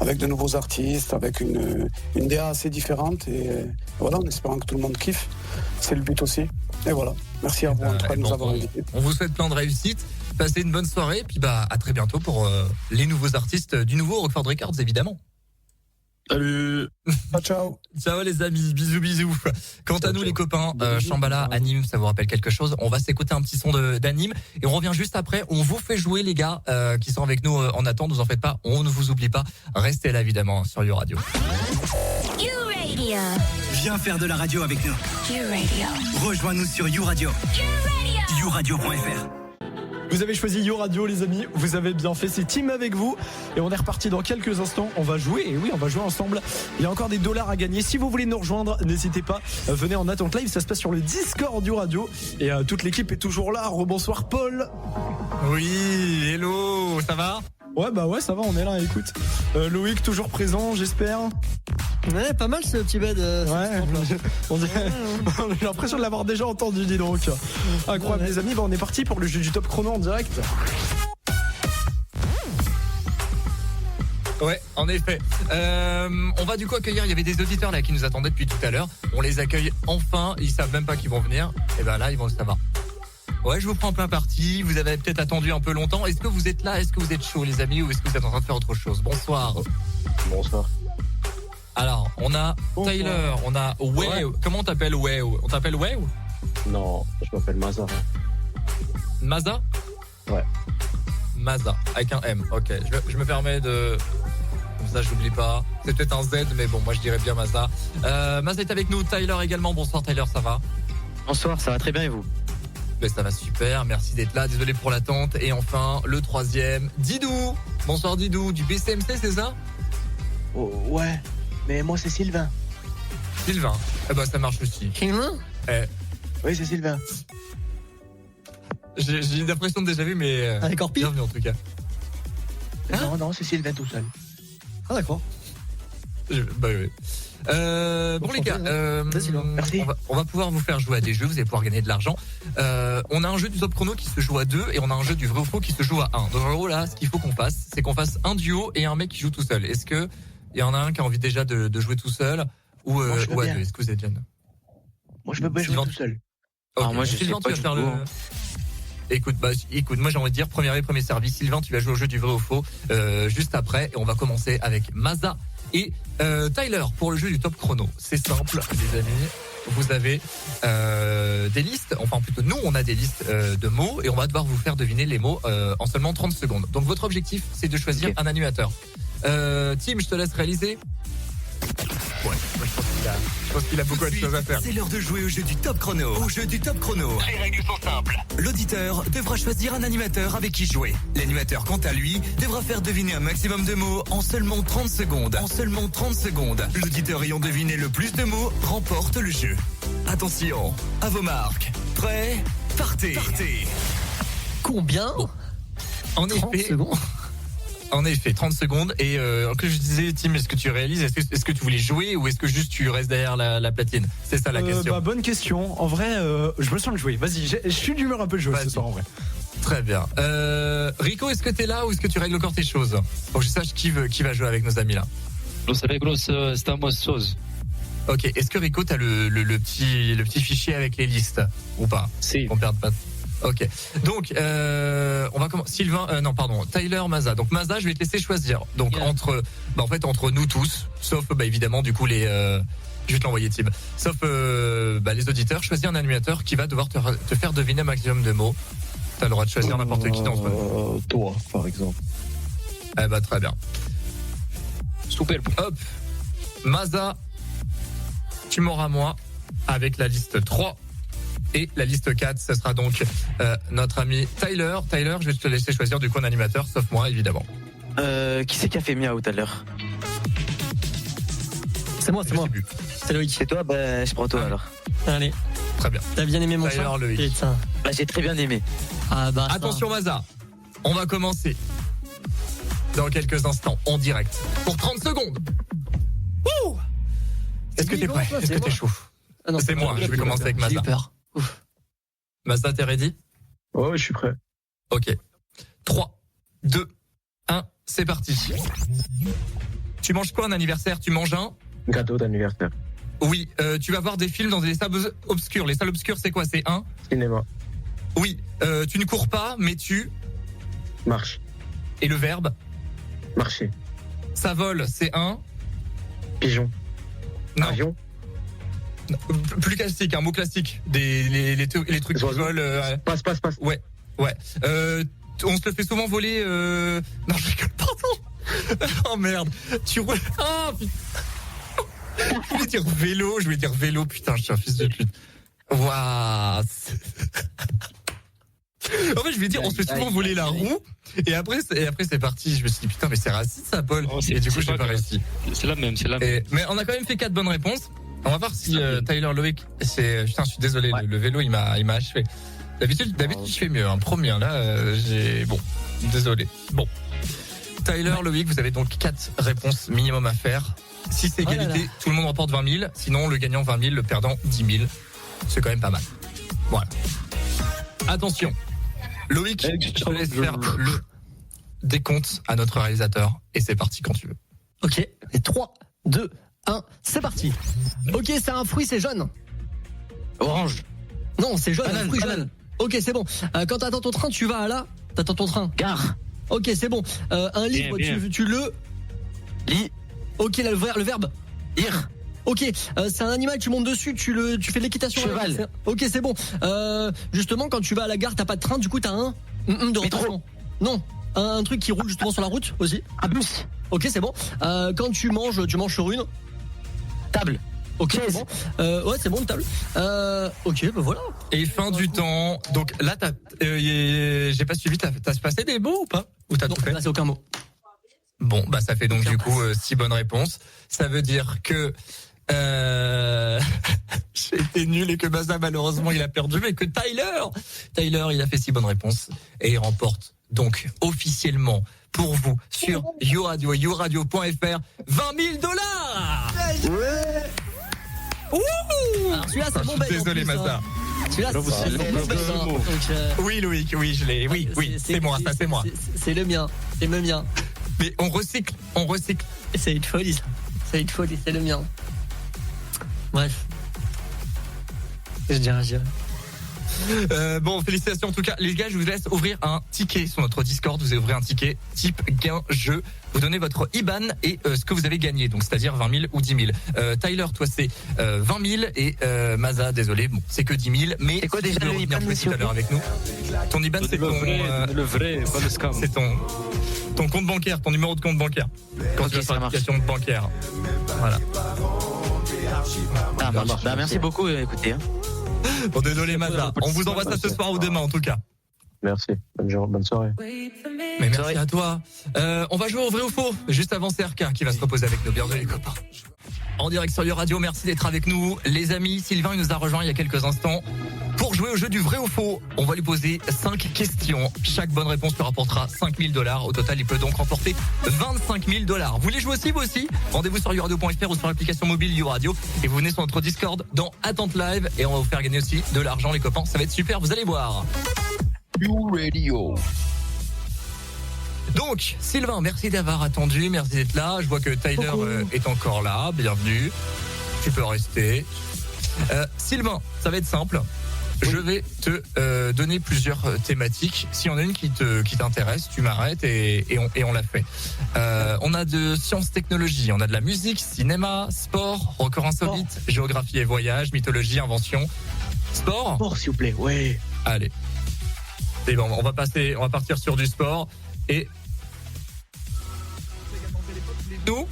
avec de nouveaux artistes, avec une DA assez différente et voilà, en espérant que tout le monde kiffe. C'est le but aussi. Et voilà. Merci à vous en tout cas de nous avoir invités. On vous souhaite plein de réussite. Passez une bonne soirée. Puis à très bientôt pour les nouveaux artistes du nouveau Rockford Records évidemment. Salut. Ciao. Ciao les amis, bisous. Quant à nous les copains, Shambhala, Anime, ça vous rappelle quelque chose? On va s'écouter un petit son d'Anime et on revient juste après. On vous fait jouer les gars qui sont avec nous en attente, vous en faites pas, on ne vous oublie pas. Restez là évidemment sur YouRadio. YouRadio. Viens faire de la radio avec nous. YouRadio. Rejoins-nous sur YouRadio. YouRadio.fr. Vous avez choisi YouRadio les amis, vous avez bien fait, c'est Team avec vous et on est reparti dans quelques instants, on va jouer, et oui on va jouer ensemble, il y a encore des dollars à gagner, si vous voulez nous rejoindre n'hésitez pas, venez en attente live, ça se passe sur le Discord YouRadio et toute l'équipe est toujours là, rebonsoir Paul. Oui, hello, ça va? Ouais ça va, on est là, écoute. Loïc toujours présent j'espère. Ouais, pas mal ce petit bed. On a l'impression de l'avoir déjà entendu, dis donc. Incroyable les amis, on est parti pour le jeu du top chrono en direct. Ouais, en effet. On va du coup accueillir, il y avait des auditeurs là qui nous attendaient depuis tout à l'heure. On les accueille enfin, ils savent même pas qu'ils vont venir. Et ben là, ils vont le savoir. Ouais, je vous prends plein parti. Vous avez peut-être attendu un peu longtemps. Est-ce que vous êtes là? Est-ce que vous êtes chaud les amis? Ou est-ce que vous êtes en train de faire autre chose? Bonsoir. Bonsoir. Alors, on a Tyler, on a Wow. Ouais. Comment on t'appelle Wow? On t'appelle Wow? Non, je m'appelle Maza. Maza? Ouais. Maza, avec un M. Ok, je me permets de... Comme ça, j'oublie pas. C'est peut-être un Z, mais bon, moi je dirais bien Maza. Maza est avec nous, Tyler également. Bonsoir Tyler, ça va? Bonsoir, ça va très bien et vous? Ben, ça va super, merci d'être là. Désolé pour l'attente. Et enfin, le troisième, Didou. Bonsoir Didou, du BCMC, c'est ça? Oh, ouais. Mais moi, c'est Sylvain. Sylvain. Eh ben, ça marche aussi. Sylvain? Oui, c'est Sylvain. J'ai une impression de déjà vu, mais... Avec Orpi? Bienvenue en tout cas. Non, c'est Sylvain tout seul. Ah, d'accord. Bah oui. Bon les gars, on va pouvoir vous faire jouer à des jeux, vous allez pouvoir gagner de l'argent. On a un jeu du top chrono qui se joue à 2 et on a un jeu du vrai ou faux qui se joue à 1. Donc en gros là, ce qu'il faut qu'on fasse, c'est qu'on fasse un duo et un mec qui joue tout seul. Est-ce que il y en a un qui a envie déjà de jouer tout seul ou à 2? Est-ce que vous êtes jeune? Moi je veux bien jouer tout seul. Okay. Moi je suis gentil à faire le... Écoute, moi j'ai envie de dire premier service. Sylvain, tu vas jouer au jeu du vrai ou faux juste après et on va commencer avec Maza et Tyler pour le jeu du top chrono. C'est simple les amis, vous avez des listes, enfin plutôt nous on a des listes de mots et on va devoir vous faire deviner les mots en seulement 30 secondes. Donc votre objectif c'est de choisir un animateur. Tim, je te laisse réaliser. Ouais, je pense qu'il a beaucoup de choses à faire. C'est l'heure de jouer au jeu du top chrono. Au jeu du top chrono. Les règles sont simples. L'auditeur devra choisir un animateur avec qui jouer. L'animateur, quant à lui, devra faire deviner un maximum de mots en seulement 30 secondes. L'auditeur ayant deviné le plus de mots remporte le jeu. Attention, à vos marques. Prêt? Partez. Combien? En effet, 30 secondes. Et que je disais, Tim, est-ce que tu réalises? Est-ce que tu voulais jouer ou est-ce que juste tu restes derrière la platine? C'est ça la question. Bonne question. En vrai, je me sens de jouer. Vas-y, je suis d'humeur un peu de jouer ce soir en vrai. Très bien. Rico, est-ce que t'es là ou est-ce que tu règles encore tes choses? Pour que je sache qui va jouer avec nos amis là. Los reglos estamos solos. Ok, est-ce que Rico t'as le petit fichier avec les listes ou pas? Si. Qu'on perde pas. Ok, donc on va commencer. Tyler, Maza. Donc Maza, je vais te laisser choisir. Donc entre nous tous, sauf évidemment du coup les. Je vais te l'envoyer Tim. Sauf les auditeurs, choisis un animateur qui va devoir te faire deviner un maximum de mots. T'as le droit de choisir n'importe qui dans ce moment. Toi, par exemple. Très bien. Super. Hop, Maza, tu m'auras moi avec la liste 3. Et la liste 4, ce sera donc notre ami Tyler. Tyler, je vais te laisser choisir du coup un animateur, sauf moi, évidemment. Qui c'est qui a fait miaou tout à l'heure? C'est moi. C'est Loïc. C'est toi? Je prends toi alors. Allez. Très bien. T'as bien aimé mon Tyler, chat? Loïc. J'ai très bien aimé. Attention Maza, on va commencer dans quelques instants, en direct, pour 30 secondes. Ouh! Est-ce que t'es prêt? Est-ce que t'es chaud? C'est moi, je vais commencer avec Maza. J'ai eu peur. Maza, t'es ready? Ouais, je suis prêt. Ok. 3, 2, 1, c'est parti. Tu manges quoi un anniversaire? Tu manges un gâteau d'anniversaire. Oui, tu vas voir des films dans des salles obscures. Les salles obscures, c'est quoi? C'est un cinéma. Oui, tu ne cours pas, mais tu marches. Et le verbe? Marcher. Ça vole, c'est un pigeon. Non. Avion. Plus classique, un mot classique. Les trucs qui volent. Passe. Ouais. On se le fait souvent voler. Non, je rigole, pardon. Oh merde. Tu roules. Oh putain. Je voulais dire vélo, putain, je suis un fils de pute. Waouh. En fait, je vais dire, on se fait souvent voler la roue, et après c'est parti. Je me suis dit, putain, mais c'est raciste ça, Paul. Et du coup, j'ai pas réussi. C'est la même. Mais on a quand même fait 4 bonnes réponses. On va voir si Tyler Loïc, putain, je suis désolé, le vélo, il m'a achevé. D'habitude, je fais mieux, premier, là, bon, désolé. Bon. Tyler Loïc, vous avez donc 4 réponses minimum à faire. Si c'est égalité, tout le monde remporte 20 000. Sinon, le gagnant 20 000, le perdant 10 000. C'est quand même pas mal. Voilà. Attention. Loïc, je te laisse faire le décompte à notre réalisateur. Et c'est parti quand tu veux. Ok. Et 3, 2, 1, c'est parti. Ok, c'est un fruit, c'est jaune. Orange. Non, c'est jaune, banane, un fruit jaune. Ok, c'est bon. Quand t'attends ton train, tu vas à là. T'attends ton train. Gare. Ok, c'est bon. Un livre, bien. tu le lis. Ok, le verbe. Lire. Ok, c'est un animal, tu montes dessus, tu fais de l'équitation. Cheval. Ok, c'est bon. Justement, quand tu vas à la gare, t'as pas de train, du coup t'as un de remplacement. Non, un truc qui roule justement sur la route aussi. Un bus. Ok, c'est bon. Quand tu manges sur une table. Ok, c'est bon. Ouais, c'est bon, une table. Ok, bah voilà. Et fin du temps. Donc là, j'ai pas suivi. T'as passé des mots ou pas? Ou t'as tout fait? Là, c'est aucun mot. Bon, bah ça fait donc du coup 6 bonnes réponses. Ça veut dire que j'ai été nul et que Maza malheureusement il a perdu, mais que Tyler il a fait 6 bonnes réponses et il remporte donc officiellement pour vous sur YouRadio et youradio.fr. 20 000 $. Ouais. Ouh. Alors celui-là c'est mon bête. Désolé Mazda. Celui-là c'est mon bête. Oui Loïc, oui je l'ai. Oui, c'est moi, ça c'est moi. C'est le mien. C'est le mien. Mais on recycle. C'est une folie ça. C'est une folie, c'est le mien. Bref. Je dirais. Bon, félicitations en tout cas. Les gars, je vous laisse ouvrir un ticket sur notre Discord. Vous ouvrez un ticket type gain jeu. Vous donnez votre IBAN et ce que vous avez gagné. Donc, c'est-à-dire 20 000 ou 10 000. Tyler, toi, c'est 20 000 et Maza, désolé, bon, c'est que 10 000. Mais c'est quoi déjà le IBAN tout à l'heure avec nous. Ton IBAN, c'est ton le vrai, pas le scam. C'est ton compte bancaire, ton numéro de compte bancaire. Quand tu vas sur l'application bancaire. Voilà. Ah, bah, merci beaucoup, écoutez. Hein. Bon, désolé Maza. On vous envoie ça ce soir ou demain en tout cas. Merci. Bonne soirée. Mais merci à toi. On va jouer au vrai ou faux. Juste avant CRK qui va se reposer avec nos bienvenus les copains. En direct sur YouRadio, merci d'être avec nous. Les amis, Sylvain il nous a rejoint il y a quelques instants. Pour jouer au jeu du vrai ou faux, on va lui poser 5 questions. Chaque bonne réponse lui rapportera 5 000 $. Au total, il peut donc remporter 25 000 $. Vous voulez jouer aussi, vous aussi? Rendez-vous sur youradio.fr ou sur l'application mobile YouRadio. Et vous venez sur notre Discord dans Attente Live. Et on va vous faire gagner aussi de l'argent, les copains. Ça va être super, vous allez voir. YouRadio. Donc, Sylvain, merci d'avoir attendu. Merci d'être là. Je vois que Tyler est encore là. Bienvenue. Tu peux rester. Sylvain, ça va être simple. Je vais te donner plusieurs thématiques. S'il y en a une qui t'intéresse, tu m'arrêtes et on la fait. On a de sciences, technologies, on a de la musique, cinéma, sport, record insolite, géographie et voyage, mythologie, invention. Sport. Sport, s'il vous plaît. Ouais. Allez. C'est bon, on va partir sur du sport et nous.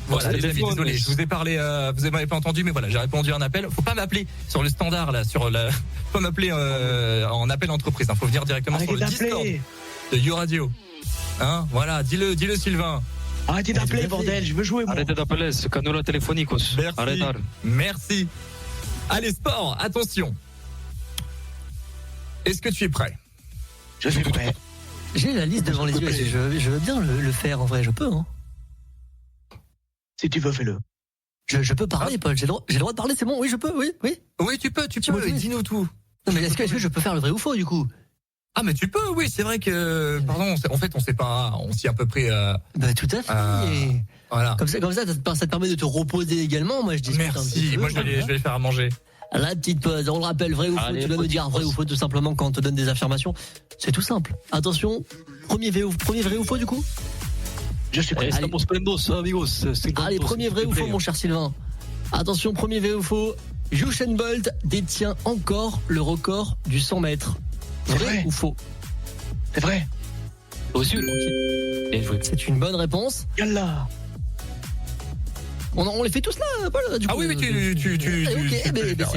Voilà, les amis, désolé, je vous ai parlé, vous m'avez pas entendu, mais voilà, j'ai répondu à un appel. Faut pas m'appeler sur le standard là, faut pas m'appeler en appel entreprise. Faut venir directement sur le Discord de YouRadio. Hein, voilà, dis-le Sylvain. Arrêtez d'appeler, bordel, je veux jouer. Moi. Arrêtez d'appeler, ce canola téléphonique. Merci. Allez, sport, attention. Est-ce que tu es prêt? Je suis prêt. J'ai la liste devant les yeux. Je veux bien le faire en vrai, je peux. Hein. Si tu veux, fais-le. Je peux parler, Paul. J'ai le droit de parler, c'est bon. Oui, je peux. Oui. Oui, tu peux. Dis-nous tout. Non, mais est-ce que je peux faire le vrai ou faux du coup? Ah, mais tu peux. Oui, c'est vrai que. Pardon. En fait, on sait pas. On s'y est à peu près. Bah, tout à fait. Voilà. Comme ça, ça te permet de te reposer également. Moi, je dis. Merci. Moi, je vais les faire à manger. La petite pause, on le rappelle, vrai ou faux, tu dois nous dire vrai ou faux tout simplement quand on te donne des affirmations. C'est tout simple. Attention, premier vrai ou faux du coup? Je suis prêt. Allez, premier vrai ou faux mon cher Sylvain. Attention, premier vrai ou faux, Usain Bolt détient encore le record du 100 mètres. Vrai ou faux? C'est vrai. C'est une bonne réponse. Yallah. On les fait tous là, Paul, du coup. Ah oui, mais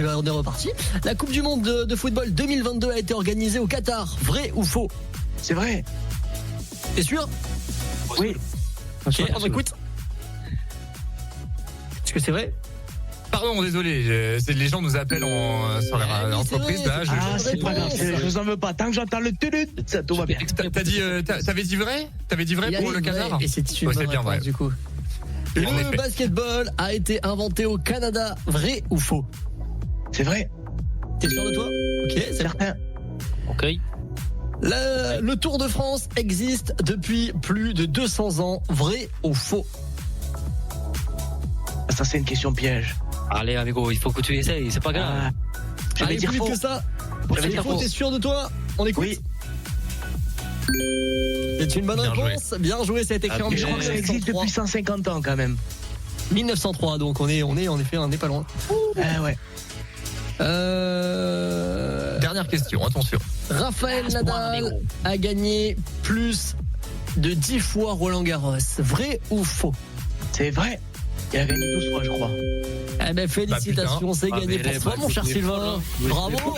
on est reparti. La Coupe du Monde de football 2022 a été organisée au Qatar. Vrai ou faux? C'est vrai. T'es sûr? Oui. Ok, on écoute. Est-ce que c'est vrai? Pardon, désolé, les gens nous appellent sur l'entreprise là. C'est pas grave, je vous en veux pas. Tant que j'entends le tulut, ça tout va bien. T'avais dit vrai? T'avais dit vrai pour le Qatar? Et c'est bien vrai du coup. Le basketball a été inventé au Canada. Vrai ou faux? C'est vrai. T'es sûr de toi? Ok, c'est certain. Ok. Le Tour de France existe depuis plus de 200 ans. Vrai ou faux? Ça, c'est une question piège. Allez, amigo, il faut que tu essayes, c'est pas grave. Je vais dire plus faux. que ça. Faux. T'es sûr de toi? On écoute. Oui. C'est une bonne réponse. Bien joué, ça a été créé en 1903. Je crois que ça existe depuis 150 ans quand même. 1903, donc on est en effet, on n'est pas loin. Ouais. Dernière question, attention. Raphaël Nadal a gagné plus de 10 fois Roland Garros. Vrai ou faux? C'est vrai. Il a gagné 12 fois, je crois. Eh ben, félicitations, c'est gagné pour toi, mon cher Sylvain. Bravo.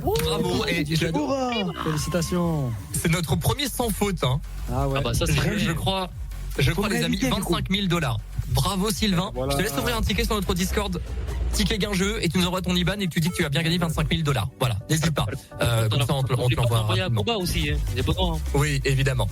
Bravo. Et félicitations. C'est notre premier sans faute. Hein. Ah ouais. Ah bah ça c'est vrai. Je crois les amis, 25 000 $. Bravo Sylvain. Voilà. Je te laisse ouvrir un ticket sur notre Discord. Ticket gain jeu et tu nous envoies ton IBAN et tu dis que tu as bien gagné 25 000 $. Voilà, n'hésite pas. Comme ça, on te l'envoie. Il y a un combat aussi, hein. Des beaux grands. Oui, évidemment.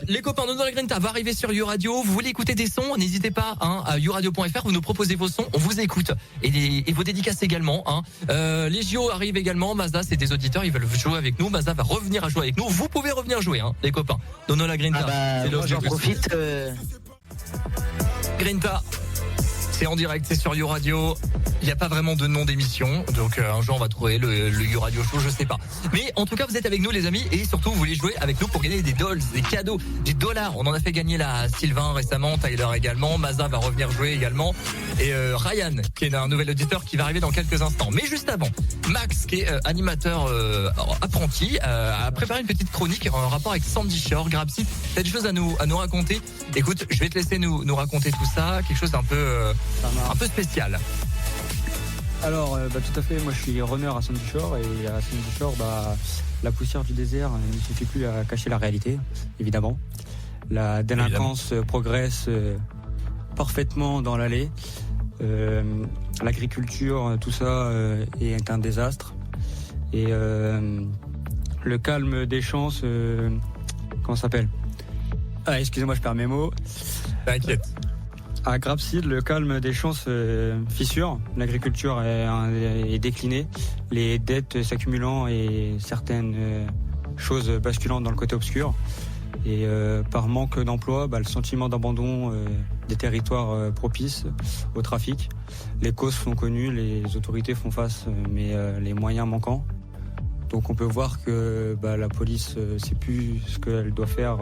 Les copains, Nono La Grinta va arriver sur YouRadio. Vous voulez écouter des sons? N'hésitez pas à youradio.fr. Vous nous proposez vos sons, on vous écoute et vos dédicaces également. Les JO arrivent également. Mazda, c'est des auditeurs, ils veulent jouer avec nous. Mazda va revenir à jouer avec nous. Vous pouvez revenir jouer, les copains. Nono La Grinta. Moi, j'en profite. Grinta. C'est en direct, c'est sur YouRadio. Il n'y a pas vraiment de nom d'émission, donc un jour on va trouver le YouRadio Show, je sais pas. Mais en tout cas, vous êtes avec nous les amis, et surtout vous voulez jouer avec nous pour gagner des dolls, des cadeaux, des dollars. On en a fait gagner là Sylvain récemment, Tyler également, Maza va revenir jouer également, et Ryan qui est un nouvel auditeur qui va arriver dans quelques instants. Mais juste avant, Max qui est animateur apprenti a préparé une petite chronique en rapport avec Sandy Shore, Grabsy. T'as des choses à nous raconter? Écoute, je vais te laisser nous raconter tout ça, quelque chose d'un peu spécial. Alors, tout à fait, moi je suis runner à Sandy Shore et à Sandy Shore, la poussière du désert ne suffit plus à cacher la réalité, évidemment. La délinquance progresse parfaitement dans l'allée. L'agriculture, tout ça est un désastre. Et le calme des chances, comment ça s'appelle? Excusez-moi, je perds mes mots. T'inquiète. À Grabseed, le calme des champs se fissure, l'agriculture est déclinée, les dettes s'accumulant et certaines choses basculant dans le côté obscur. Et par manque d'emploi, le sentiment d'abandon des territoires propices au trafic. Les causes sont connues, les autorités font face, mais les moyens manquants. Donc on peut voir que la police sait plus ce qu'elle doit faire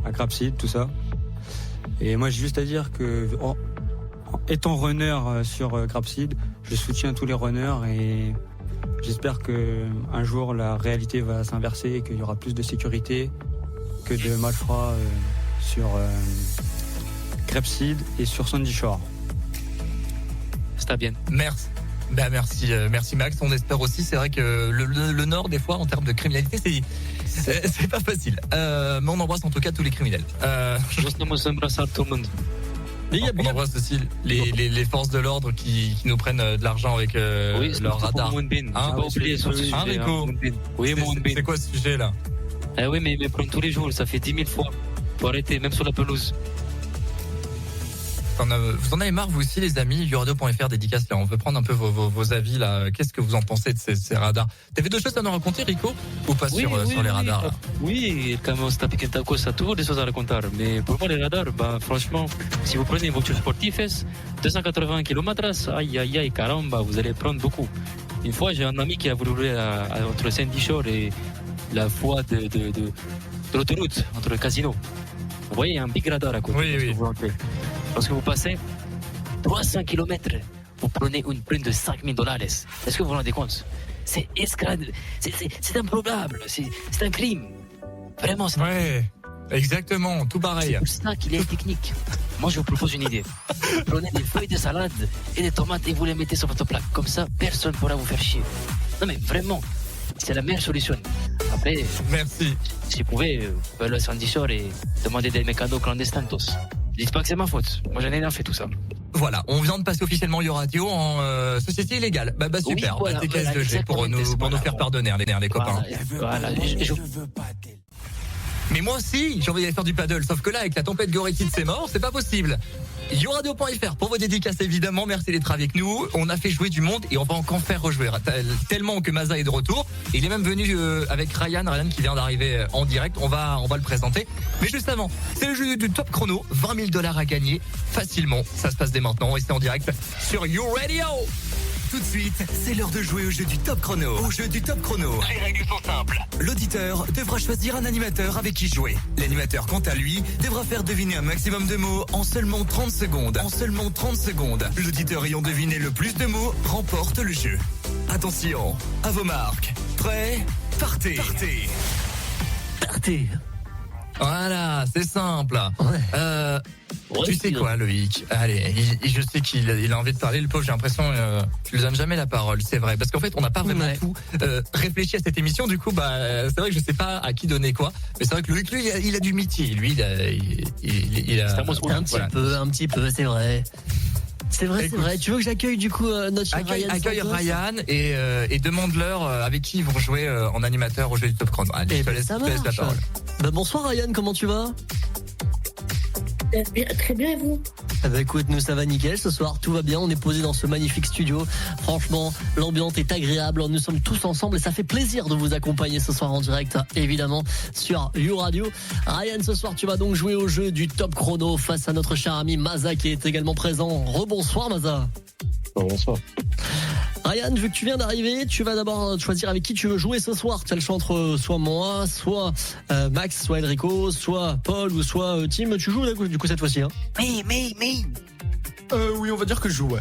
à Grabseed, tout ça. Et moi j'ai juste à dire que étant runner sur Grabseed, je soutiens tous les runners et j'espère que un jour la réalité va s'inverser et qu'il y aura plus de sécurité que de malfrats sur Grabseed et sur Sandy Shore. C'est bien. Merci. Merci Max. On espère aussi, c'est vrai que le Nord des fois en termes de criminalité c'est pas facile. Mais on embrasse en tout cas tous les criminels. On embrasse aussi les forces de l'ordre qui nous prennent de l'argent avec leur radar. Rico. C'est quoi ce sujet là? Oui, mais ils me prennent tous les jours, ça fait 10 000 fois. Faut arrêter, même sur la pelouse. Vous en avez marre vous aussi les amis? youradio.fr dédicace là, on veut prendre un peu vos avis là. Qu'est-ce que vous en pensez de ces radars? T'avais d'autres choses à nous raconter Rico? Ou pas sur les radars là? Oui, quand on se tape un taco, ça a toujours des choses à raconter. Mais pour moi les radars, franchement, si vous prenez une voiture sportive, 280 km, aïe, caramba, vous allez prendre beaucoup. Une fois j'ai un ami qui a voulu rouler entre Sandy Shore et la voie de l'autoroute, entre le casino. Vous voyez, il y a un big radar à côté. Oui. Lorsque vous passez 300 km, vous prenez une prime de $5 000. Est-ce que vous vous rendez compte? C'est escrade, c'est improbable, c'est un crime. Vraiment, c'est un crime. Exactement, tout pareil. C'est pour ça qu'il est technique. Moi, je vous propose une idée. Prenez des feuilles de salade et des tomates et vous les mettez sur votre plaque. Comme ça, personne ne pourra vous faire chier. Non, mais vraiment, c'est la meilleure solution. Après, merci. Si vous pouvez aller à Sandy Shore et demander des mécanos clandestins tous. Dites pas que c'est ma faute. Moi, j'en ai rien fait tout ça. Voilà, on vient de passer officiellement YouRadio en société illégale. Super. Oui, voilà, TKS2G pour nous faire pardonner les copains. Voilà. Mais moi aussi, j'ai envie d'aller faire du paddle. Sauf que là, avec la tempête Goretid, c'est mort, c'est pas possible. youradio.fr pour vos dédicaces évidemment. Merci d'être avec nous. On a fait jouer du monde et on va encore faire rejouer tellement que Maza est de retour. Il est même venu avec Ryan qui vient d'arriver en direct. On va le présenter. Mais juste avant, c'est le jeu du top chrono. $20 000 à gagner facilement. Ça se passe dès maintenant et c'est en direct sur YouRadio. Tout de suite, c'est l'heure de jouer au jeu du top chrono. Au jeu du top chrono, les règles sont simples. L'auditeur devra choisir un animateur avec qui jouer. L'animateur, quant à lui, devra faire deviner un maximum de mots en seulement 30 secondes. L'auditeur ayant deviné le plus de mots remporte le jeu. Attention, à vos marques. Prêts? Partez. Voilà, c'est simple. Tu sais quoi, Loïc? Allez, je sais qu'il a envie de parler, le pauvre, j'ai l'impression tu lui donnes jamais la parole, c'est vrai. Parce qu'en fait, on n'a pas vraiment tout réfléchi à cette émission, du coup, c'est vrai que je sais pas à qui donner quoi. Mais c'est vrai que Loïc, lui, il a du métier. Lui, il a un petit peu, c'est vrai. C'est vrai. Tu veux que j'accueille du coup notre cher Ryan? Accueille Ryan et demande-leur avec qui ils vont jouer en animateur au jeu du Top Chrono. Allez, je te laisse la parole. Bonsoir Ryan, comment tu vas? Très bien, et vous? Écoute, nous ça va nickel ce soir, tout va bien, on est posé dans ce magnifique studio. Franchement, l'ambiance est agréable, nous sommes tous ensemble et ça fait plaisir de vous accompagner ce soir en direct, évidemment, sur You Radio. Ryan, ce soir, tu vas donc jouer au jeu du Top Chrono face à notre cher ami Maza qui est également présent. Rebonsoir Maza. Bonsoir. Ryan, vu que tu viens d'arriver, tu vas d'abord choisir avec qui tu veux jouer ce soir. Tu as le choix entre soit moi, soit Max, soit Enrico, soit Paul ou soit Tim. Tu joues du coup cette fois-ci, hein? Oui, on va dire que je joue, ouais.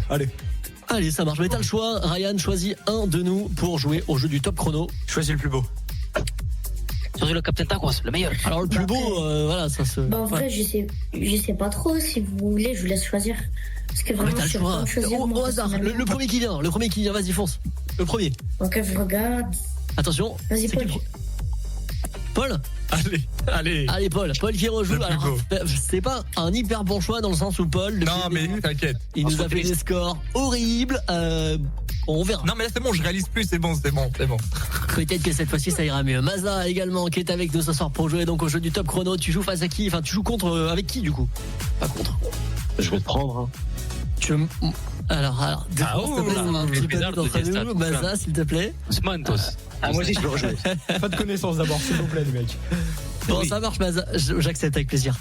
Allez, ça marche. Mais t'as le choix. Ryan, choisis un de nous pour jouer au jeu du Top Chrono. Choisis le plus beau. Choisis le Captain Tacos, le meilleur. Alors le plus beau, voilà, ça se... en vrai, je sais pas trop. Si vous voulez, je vous laisse choisir. Parce que vraiment, je sais pas choisir au hasard, le premier qui vient, vas-y, fonce. Le premier. Ok, je regarde. Attention. Vas-y, Paul. Paul? Allez, Paul qui rejoue. Alors, c'est pas un hyper bon choix dans le sens où Paul. Non, mais t'inquiète. Il nous a fait des scores horribles. On verra. Non, mais là, c'est bon, je réalise plus, c'est bon. Peut-être que cette fois-ci, ça ira mieux. Maza également, qui est avec nous ce soir pour jouer donc au jeu du Top Chrono. Tu joues face à qui? Enfin, tu joues contre, avec qui, du coup? Pas contre. Je vais te prendre, hein. Alors, un petit peu d'entre nous, Maza, s'il te plaît. Moi aussi, je veux rejouer. Pas de connaissances d'abord, s'il vous plaît, les mecs. Bon, ça marche, Maza. J'accepte avec plaisir.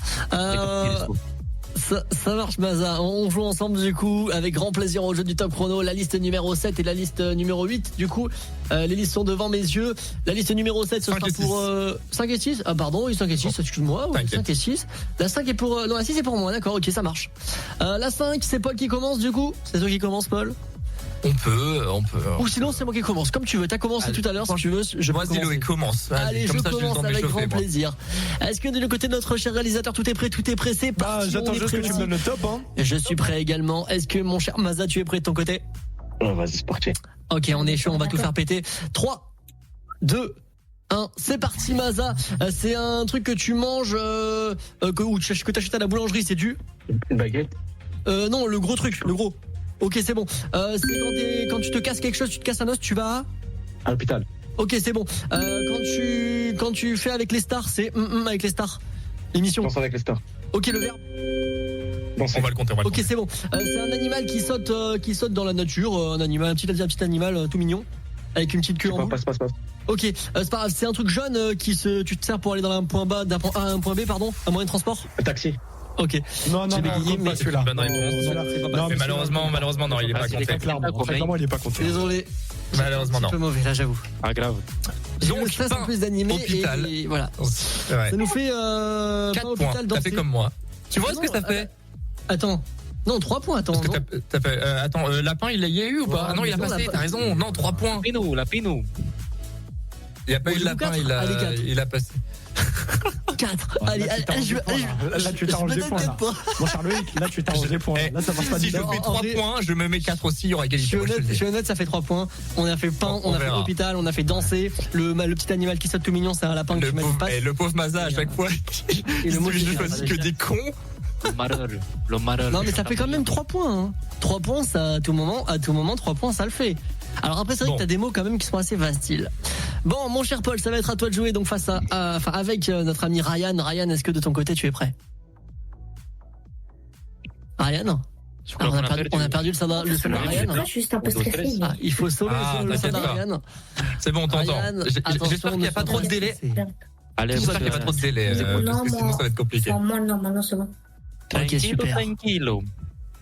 Ça marche, Maza. On joue ensemble, du coup, avec grand plaisir au jeu du Top Chrono. La liste numéro 7 et la liste numéro 8. Du coup, les listes sont devant mes yeux. La liste numéro 7, ce sera pour 5 et 6. Ah, pardon, oui, 5 et 6, excuse-moi. Oui, 5 et 6. La 5 est pour... non, la 6 est pour moi, d'accord, ok, ça marche. La 5, c'est Paul qui commence, du coup. C'est toi qui commence, Paul? On peut. Ou sinon, c'est moi qui commence. Comme tu veux. T'as commencé tout à l'heure, si tu veux. Vas-y, Loïc, commence. Allez, je commence avec grand plaisir. Est-ce que de côté de notre cher réalisateur, tout est prêt, c'est parti? J'attends juste que tu me donnes le top, hein. Je suis prêt également. Est-ce que mon cher Maza, tu es prêt de ton côté? Vas-y, c'est parti. Ok, on est chaud, on va tout faire péter. 3, 2, 1, c'est parti, Maza. C'est un truc que tu manges, que t'achètes à la boulangerie, c'est du? Une baguette? Non, le gros truc, le gros. Ok, c'est bon. C'est quand tu te casses quelque chose, tu te casses un os, tu vas à l'hôpital. Ok, c'est bon. Quand tu fais avec les stars, c'est avec les stars. L'émission. Danse avec les stars. Ok, le verbe. On va le compter. Ok, c'est bon. C'est un animal qui saute dans la nature. Un petit animal tout mignon avec une petite queue en bout. Passe. Ok, c'est pas grave. C'est un truc jaune tu te sers pour aller d'un point A à un point B, pardon, un moyen de transport. Un taxi. Ok. Non, mais celui-là. Bonne réponse. Non, mais malheureusement, non, il est pas compté. Clairement, il est pas compté. Désolé. Malheureusement, non. Un peu mauvais, là, j'avoue. Ah, grave. Donc, ça, c'est plus d'animé. Hôpital. Et voilà. Ouais. Ça nous fait 4 points. T'as fait comme moi. Tu vois ce que ça fait? Attends. Non, 3 points, attends. Parce que t'as fait, attends, lapin, il y a eu ou pas? Ah non, il a passé, t'as raison. Non, 3 points. Lapino. Il n'y a pas eu de lapin, il a passé. 4. Allez, là, tu t'arranges des points. Là. Mon cher Loïc, là, tu t'arranges des points. Là, ça marche pas. Si je fais 3 points, je me mets 4 aussi, il y aura égalité. Je suis honnête, ça fait 3 points. On a fait pain, on a fait hôpital, on a fait danser. Le petit animal qui saute tout mignon, c'est un lapin que tu m'as dit. Le pauvre Maza, à chaque fois, il ne choisit que des cons. Le marreur. Non, mais ça fait quand même 3 points. Hein. 3 points, ça, à tout moment, 3 points, ça le fait. Alors après, c'est vrai que t'as des mots quand même qui sont assez faciles. Bon, mon cher Paul, ça va être à toi de jouer donc avec notre ami Ryan. Ryan, est-ce que de ton côté tu es prêt? Ryan? On a perdu le son de Ryan. Je suis juste un peu stressé. Il faut sauver le son de Ryan. C'est bon, t'entends. J'espère qu'il n'y a pas trop de délai. Allez, j'espère qu'il n'y a pas trop de délai. Parce que sinon, ça va être compliqué. Normalement, c'est bon. Ok, super.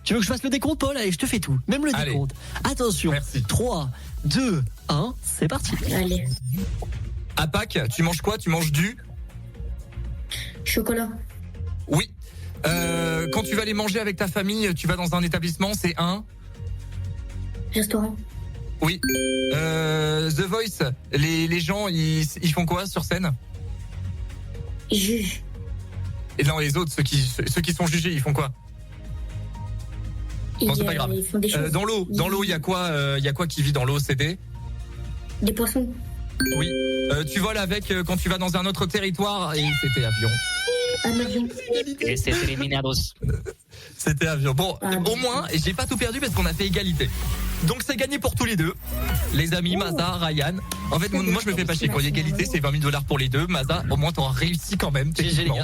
Tu veux que je fasse le décompte, Paul? Allez, je te fais tout. Même le décompte. Attention. Merci. 3, 2, 1, c'est parti. Allez. À Pâques, tu manges quoi? Tu manges du chocolat. Oui. Quand tu vas aller manger avec ta famille, tu vas dans un établissement, c'est un restaurant. Oui. The Voice, les gens, ils font quoi sur scène? Ils jugent. Et non, les autres, ceux qui sont jugés, ils font quoi? Bon, c'est pas grave. Ils font des choses. Dans l'eau, il y a quoi qui vit dans l'eau? C'est des poissons. Oui. Tu voles avec quand tu vas dans un autre territoire et c'était avion. Un avion. Et c'est eliminados. C'était avion. Bon, au moins, et j'ai pas tout perdu parce qu'on a fait égalité. Donc c'est gagné pour tous les deux. Les amis, Maza, Ryan. En fait, moi je me fais pas chier. Quand il y a égalité, c'est 20 000 $ pour les deux. Maza, au moins t'auras réussi quand même, techniquement.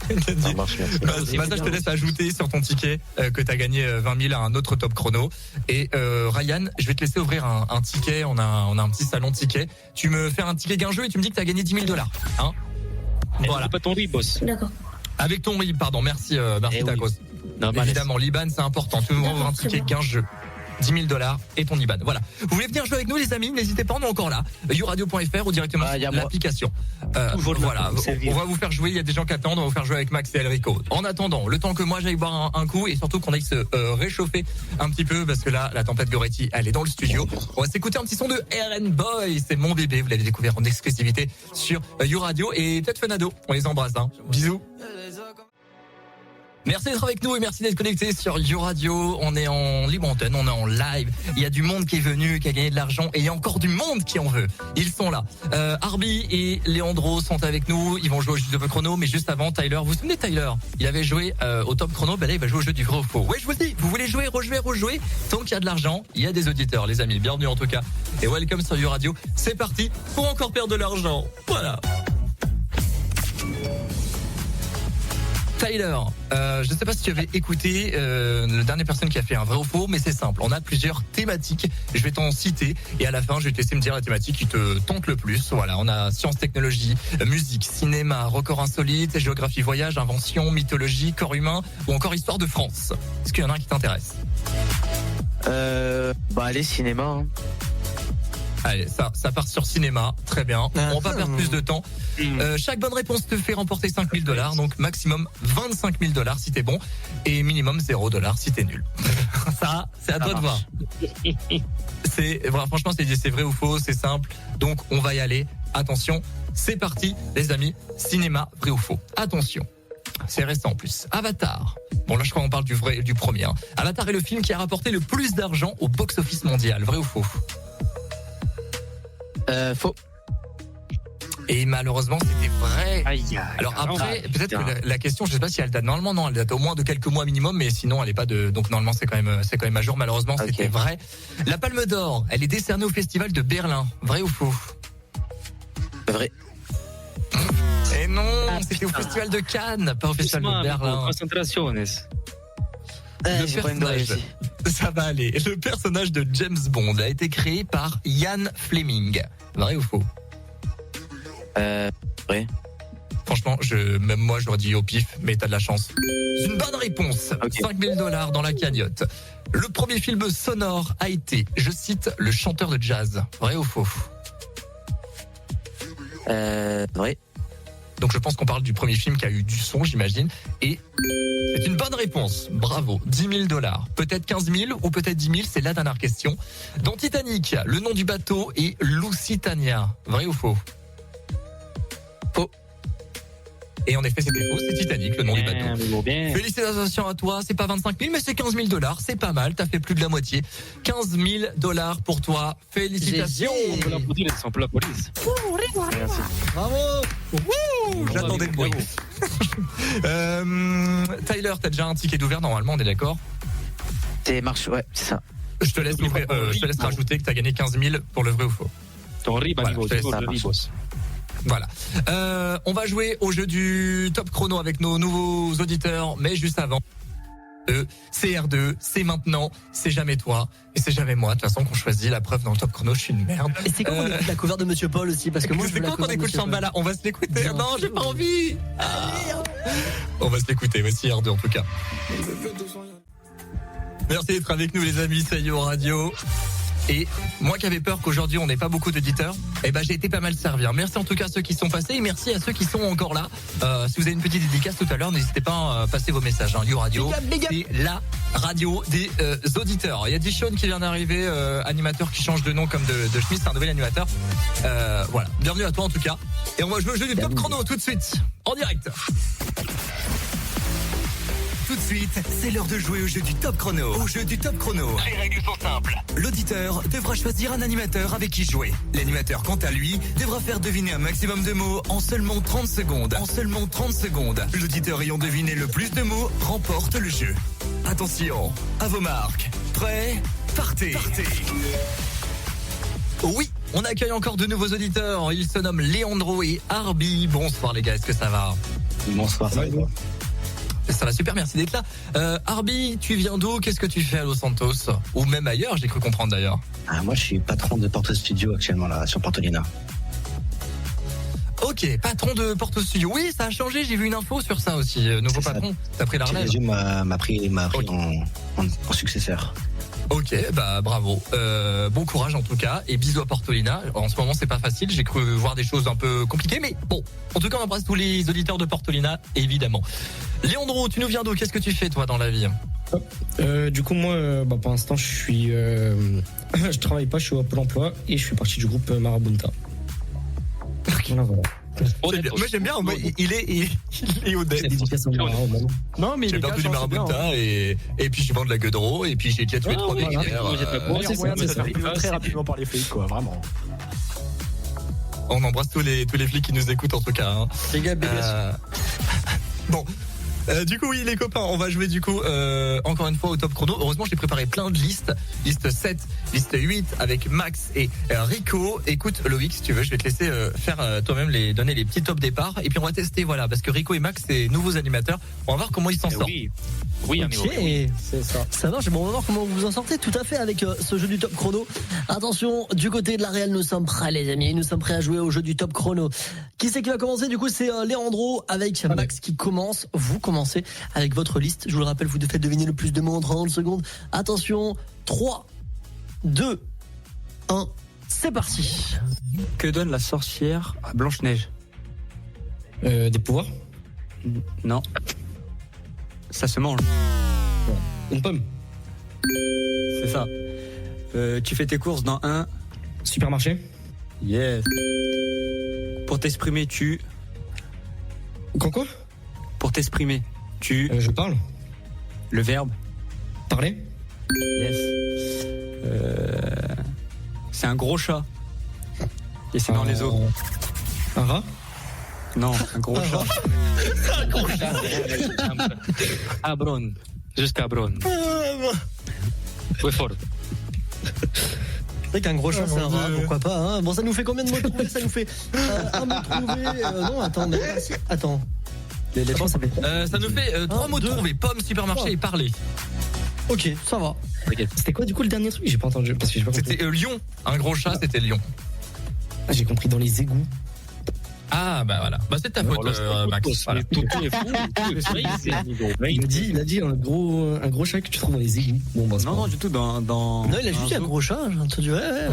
Ça marche, merci. Maza, je te laisse ajouter sur ton ticket que t'as gagné 20 000 à un autre top chrono. Et Ryan, je vais te laisser ouvrir un ticket. On a un petit salon de tickets. Tu me fais un ticket gain-jeu et tu me dis que t'as gagné 10 000 $. Hein? Voilà. C'est pas ton RIB, boss. D'accord. Avec ton RIB, pardon. Merci Tacos. Oui. Évidemment, l'IBAN, c'est important. Tu nous ouvres un ticket gain-jeu. 10 000 $ et ton IBAN. Voilà. Vous voulez venir jouer avec nous, les amis? N'hésitez pas, on est encore là. youradio.fr ou directement sur l'application. Voilà. On va vous faire jouer. Il y a des gens qui attendent. On va vous faire jouer avec Max et Enrico. En attendant, le temps que moi j'aille boire un coup et surtout qu'on aille se réchauffer un petit peu parce que là, la tempête Goretti, elle est dans le studio. On va s'écouter un petit son de RN Boy. C'est mon bébé. Vous l'avez découvert en exclusivité sur Youradio et peut-être Fenado. On les embrasse. Hein. Bisous. Merci d'être avec nous et merci d'être connectés sur Youradio. On est en libre antenne, on est en live. Il y a du monde qui est venu, qui a gagné de l'argent et il y a encore du monde qui en veut. Ils sont là. Arby et Leandro sont avec nous. Ils vont jouer au jeu de chrono, mais juste avant, Tyler. Vous vous souvenez de Tyler? Il avait joué au top chrono. Ben là, il va jouer au jeu du vrai ou faux. Ouais, je vous le dis. Vous voulez jouer, rejouer. Tant qu'il y a de l'argent, il y a des auditeurs, les amis. Bienvenue en tout cas. Et welcome sur Youradio. C'est parti pour encore perdre de l'argent. Voilà. Tyler, je ne sais pas si tu avais écouté la dernière personne qui a fait un vrai ou faux, mais c'est simple. On a plusieurs thématiques. Je vais t'en citer et à la fin, je vais te laisser me dire la thématique qui te tente le plus. Voilà, on a sciences, technologie, musique, cinéma, record insolite, géographie, voyage, invention, mythologie, corps humain ou encore histoire de France. Est-ce qu'il y en a un qui t'intéresse? Allez, cinéma. Hein. Allez, ça part sur cinéma, très bien. On va pas perdre plus de temps. Chaque bonne réponse te fait remporter 5 000 $, donc maximum 25 000 $ si t'es bon, et minimum 0 $ si t'es nul. Ça, c'est à toi de voir. Franchement, c'est vrai ou faux, c'est simple. Donc, on va y aller. Attention, c'est parti, les amis. Cinéma, vrai ou faux. Attention. C'est récent en plus. Avatar. Bon, là, je crois qu'on parle du premier. Hein. Avatar est le film qui a rapporté le plus d'argent au box-office mondial. Vrai ou faux? Faux. Et malheureusement, c'était vrai. Alors après, peut-être que la question, je sais pas si elle date. Normalement, non, elle date au moins de quelques mois minimum, mais sinon, elle est pas de. Donc normalement, c'est quand même à jour. Malheureusement, c'était vrai. La Palme d'Or, elle est décernée au Festival de Berlin. Vrai ou faux? Vrai. Et non, c'était au Festival de Cannes, pas au Festival de Berlin. Concentrationes. Le personnage, ça va aller. Le personnage de James Bond a été créé par Ian Fleming. Vrai ou faux? Vrai. Franchement, même moi, j'aurais dit au pif, mais t'as de la chance. Une bonne réponse. 5 000 $ dans la cagnotte. Le premier film sonore a été, je cite, Le chanteur de jazz. Vrai ou faux? Vrai. Donc je pense qu'on parle du premier film qui a eu du son, j'imagine. Et c'est une bonne réponse. Bravo. 10 000 $. Peut-être 15 000 ou peut-être 10 000, c'est la dernière question. Dans Titanic, le nom du bateau est Lusitania. Vrai ou faux? Faux. Et en effet, c'était faux, c'est Titanic, le nom du bateau. Bien. Félicitations à toi, c'est pas 25 000, mais c'est 15 000 $, c'est pas mal, t'as fait plus de la moitié. 15 000 $ pour toi, félicitations. On peut l'applaudir, on peut l'applaudir. Merci. Bravo. J'attendais le bruit. Tyler, t'as déjà un ticket d'ouvert normalement, on est d'accord? C'est marche, ouais, c'est ça. Je te laisse rajouter que t'as gagné 15 000 pour le vrai ou faux. Ton RIB, boss. Voilà. On va jouer au jeu du top chrono avec nos nouveaux auditeurs, mais juste avant. C'est R2, c'est maintenant, c'est jamais toi et c'est jamais moi. De toute façon, qu'on choisit la preuve dans le top chrono, je suis une merde. Et c'est quoi la cover de Monsieur Paul aussi? Parce que moi, c'est quoi qu'on écoute Shambhala? On va se l'écouter. Non, j'ai pas envie. On va se l'écouter. Voici R2 en tout cas. Merci d'être avec nous, les amis. C'est Youradio. Et moi qui avais peur qu'aujourd'hui on n'ait pas beaucoup d'auditeurs, j'ai été pas mal servi. Merci en tout cas à ceux qui sont passés et merci à ceux qui sont encore là. Si vous avez une petite dédicace tout à l'heure, n'hésitez pas à passer vos messages. Youradio, c'est la radio des auditeurs. Il y a Dishon qui vient d'arriver, animateur qui change de nom comme de chemise, c'est un nouvel animateur. Voilà, bienvenue à toi en tout cas. Et on va jouer au jeu du top chrono tout de suite, en direct. tout de suite, c'est l'heure de jouer au jeu du Top Chrono. Au jeu du Top Chrono, les règles sont simples. L'auditeur devra choisir un animateur avec qui jouer. L'animateur, quant à lui, devra faire deviner un maximum de mots en seulement 30 secondes. En seulement 30 secondes. L'auditeur ayant deviné le plus de mots remporte le jeu. Attention, à vos marques. Prêts ? Partez. Oui, on accueille encore de nouveaux auditeurs. Ils se nomment Leandro et Arby. Bonsoir les gars, est-ce que ça va ? Bonsoir, ça va. Ça va super, merci d'être là. Arby, tu viens d'où ? Qu'est-ce que tu fais à Los Santos ? Ou même ailleurs, j'ai cru comprendre d'ailleurs. Moi, je suis patron de Porto Studio actuellement là, sur Portolina. Ok, patron de Porto Studio. Oui, ça a changé, j'ai vu une info sur ça aussi. Nouveau patron, t'as pris la relève. Jésus m'a pris en successeur. Ok, bah bravo. Bon courage en tout cas. Et bisous à Portolina. En ce moment, c'est pas facile. J'ai cru voir des choses un peu compliquées, mais bon. En tout cas, on embrasse tous les auditeurs de Portolina, évidemment. Leandro, tu nous viens d'où ? Qu'est-ce que tu fais toi dans la vie ? Du coup, moi, pour l'instant, je suis, je travaille pas. Je suis au Pôle Emploi et je fais partie du groupe Marabunta. Voilà. Moi j'aime bien, il est honnête. Non mais j'ai perdu du marabunta et puis je vends de la gueule de roue et puis j'ai déjà tué 3 militaires. Ça fait très rapidement par les flics quoi, vraiment. On embrasse tous les flics qui nous écoutent en tout cas. Les gars, bon. Du coup oui les copains, on va jouer du coup encore une fois au Top Chrono. Heureusement j'ai préparé plein de listes. Liste 7, liste 8 avec Max et Rico. Écoute Loïc, si tu veux, je vais te laisser faire toi-même donner les petits top départ. Et puis on va tester, voilà, parce que Rico et Max c'est nouveaux animateurs. On va voir comment ils s'en sortent. Oui, amigo. C'est ça. Ça marche, bon, on va voir comment vous vous en sortez tout à fait avec ce jeu du Top Chrono. Attention, du côté de la Real, nous sommes prêts les amis, nous sommes prêts à jouer au jeu du Top Chrono. Qui c'est qui va commencer ? Du coup c'est Leandro avec Max qui commence. Vous commencez avec votre liste. Je vous le rappelle, vous devez deviner le plus de mots en 30 secondes. Attention, 3, 2, 1, c'est parti. Que donne la sorcière à Blanche-Neige ? Des pouvoirs ? Non. Ça se mange. Une pomme. C'est ça. Tu fais tes courses dans un supermarché. Yes. Pour t'exprimer, tu... Quoi ? Pour t'exprimer, tu... Je parle. Le verbe. Parler. Yes. C'est un gros chat. Et c'est dans les eaux. Un rat ? Non, un gros chat. Un gros chat. Abron. Jusqu'à Abron. Ouais, fort. C'est vrai qu'un gros chat, c'est un rat, pourquoi pas, hein. Bon, ça nous fait combien de mots trouvés ? Ça nous fait un mot trouvé. Non, attends, mais... Attends. Les lettres, ça nous fait 3 mots trouvés. Pomme, supermarché et parler. Ok, ça va. C'était quoi du coup le dernier truc ? J'ai pas entendu parce que j'ai pas compris. C'était Lyon. Un gros chat, c'était Lyon. Ah, j'ai compris dans les égouts. Ah bah voilà. Bah c'est ta faute, Max. Voilà. Il a dit un gros chat que tu trouves dans les égouts. Bon, bah, non, du tout dans. Non, il a juste dit un gros chat. J'ai entendu. Ouais.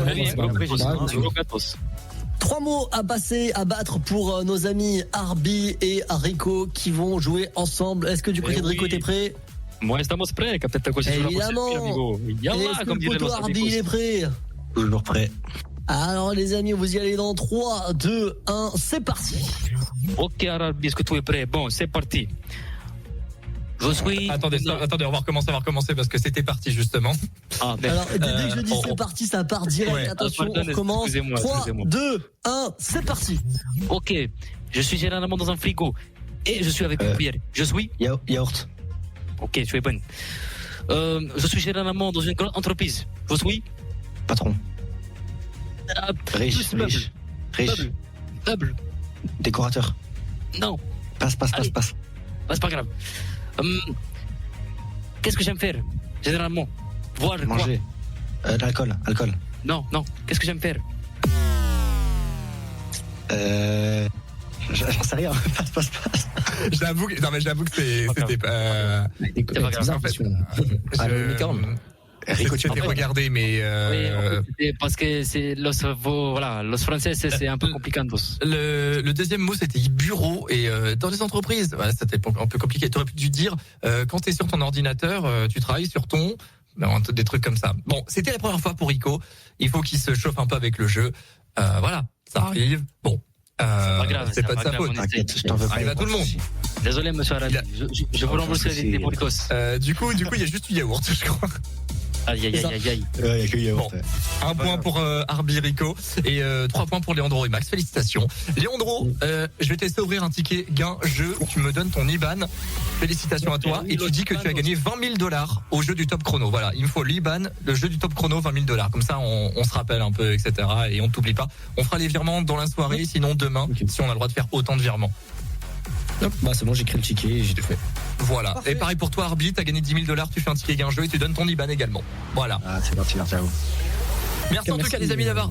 3 mots à passer, à battre pour nos amis Arby et Rico qui vont jouer ensemble. Est-ce que du côté de Rico, t'es prêt ? Moi, estamos prêts. Évidemment. Est-ce que le poteau Arby, il est prêt ? Toujours prêt. Alors les amis, vous y allez dans 3, 2, 1, c'est parti. Ok Arby, est-ce que tout est prêt ? Bon, c'est parti. Je suis... Attendez, on va recommencer parce que c'était parti justement. Alors dès que je dis c'est parti, ça part direct. Ouais. Attention, on recommence. 3, 2, 1, c'est parti. Ok, je suis généralement dans un frigo et je suis avec une cuillère. Je suis yaourt. Ok, tu es bonne. Je suis généralement dans une grande entreprise. Je suis patron. Riche. Double. Décorateur. Non. Passe. C'est pas grave. Qu'est-ce que j'aime faire généralement ? Voir manger. L'alcool. Non. Qu'est-ce que j'aime faire ? J'en sais rien. Passe. J'avoue que c'était pas. C'est pas grave. Rico, tu t'es regardé, mais oui, parce que c'est los français, c'est un peu compliqué. Le deuxième mot, c'était bureau, et dans les entreprises, voilà, c'était un peu compliqué. Tu aurais dû dire quand tu es sur ton ordinateur, tu travailles sur ton des trucs comme ça. Bon, c'était la première fois pour Rico. Il faut qu'il se chauffe un peu avec le jeu. Voilà, ça arrive. Bon. C'est pas grave, c'est pas de sa faute. T'inquiète, je t'en veux pas. Arrive à tout le monde. Désolé, monsieur Arabi. Je vous rembourse des burritos. Du coup, il y a juste du yaourt, je crois. Aïe. Ouais, il y a que yaourt. Bon, un point pour Arbi Rico et 3 points pour Léandro et Max. Félicitations. Léandro, je vais t'essayer d'ouvrir un ticket gain jeu. Tu me donnes ton IBAN. Félicitations à toi. Et tu dis que tu as gagné $20,000 au jeu du Top Chrono. Voilà, il me faut l'IBAN, le jeu du Top Chrono, $20,000. Comme ça, on se rappelle un peu, etc. Et on ne t'oublie pas. On fera les virements dans la soirée, sinon demain, si on a le droit de faire autant de virements. Hop, bah c'est bon, j'ai créé le ticket et j'ai tout fait. Voilà. Parfait. Et pareil pour toi, Arbi, t'as gagné $10,000, tu fais un ticket gain jeu et tu donnes ton IBAN également. Voilà. Ah, c'est parti, merci à vous. Merci en tout cas, les amis, d'avoir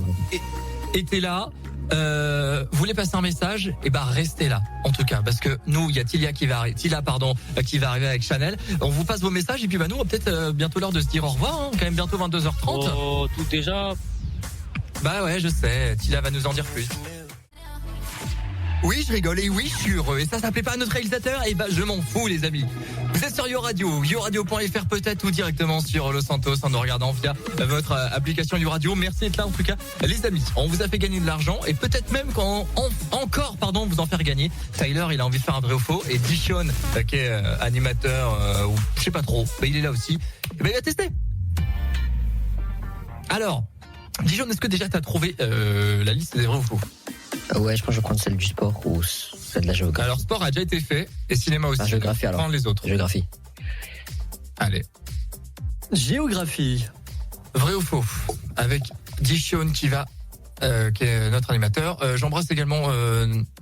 été là. Vous voulez passer un message? Et bah, restez là. En tout cas, parce que nous, il y a Tila qui va arriver avec Chanel. On vous passe vos messages et puis bah, nous, on va peut-être bientôt l'heure de se dire au revoir, hein. Quand même bientôt 22h30. Oh, tout déjà? Bah ouais, je sais. Tila va nous en dire plus. Oui, je rigole et oui, je suis heureux. Et ça plaît pas à notre réalisateur? Et bah, je m'en fous, les amis. Vous êtes sur YoRadio, yoradio.fr peut-être ou directement sur Los Santos en nous regardant via votre application YoRadio. Merci d'être là en tout cas, les amis. On vous a fait gagner de l'argent et peut-être même encore, vous en faire gagner. Tyler, il a envie de faire un vrai ou faux et Dishon, qui est animateur ou je sais pas trop, bah, il est là aussi. Et bah, il va tester. Alors, Dishon, est-ce que déjà t'as trouvé la liste des vrais ou faux? Ouais, je pense que je vais prendre celle du sport ou celle de la géographie. Alors, sport a déjà été fait et cinéma aussi. Géographie alors. Prends les autres. Géographie. Allez. Géographie. Vrai ou faux? Avec Dishon qui est notre animateur. J'embrasse également,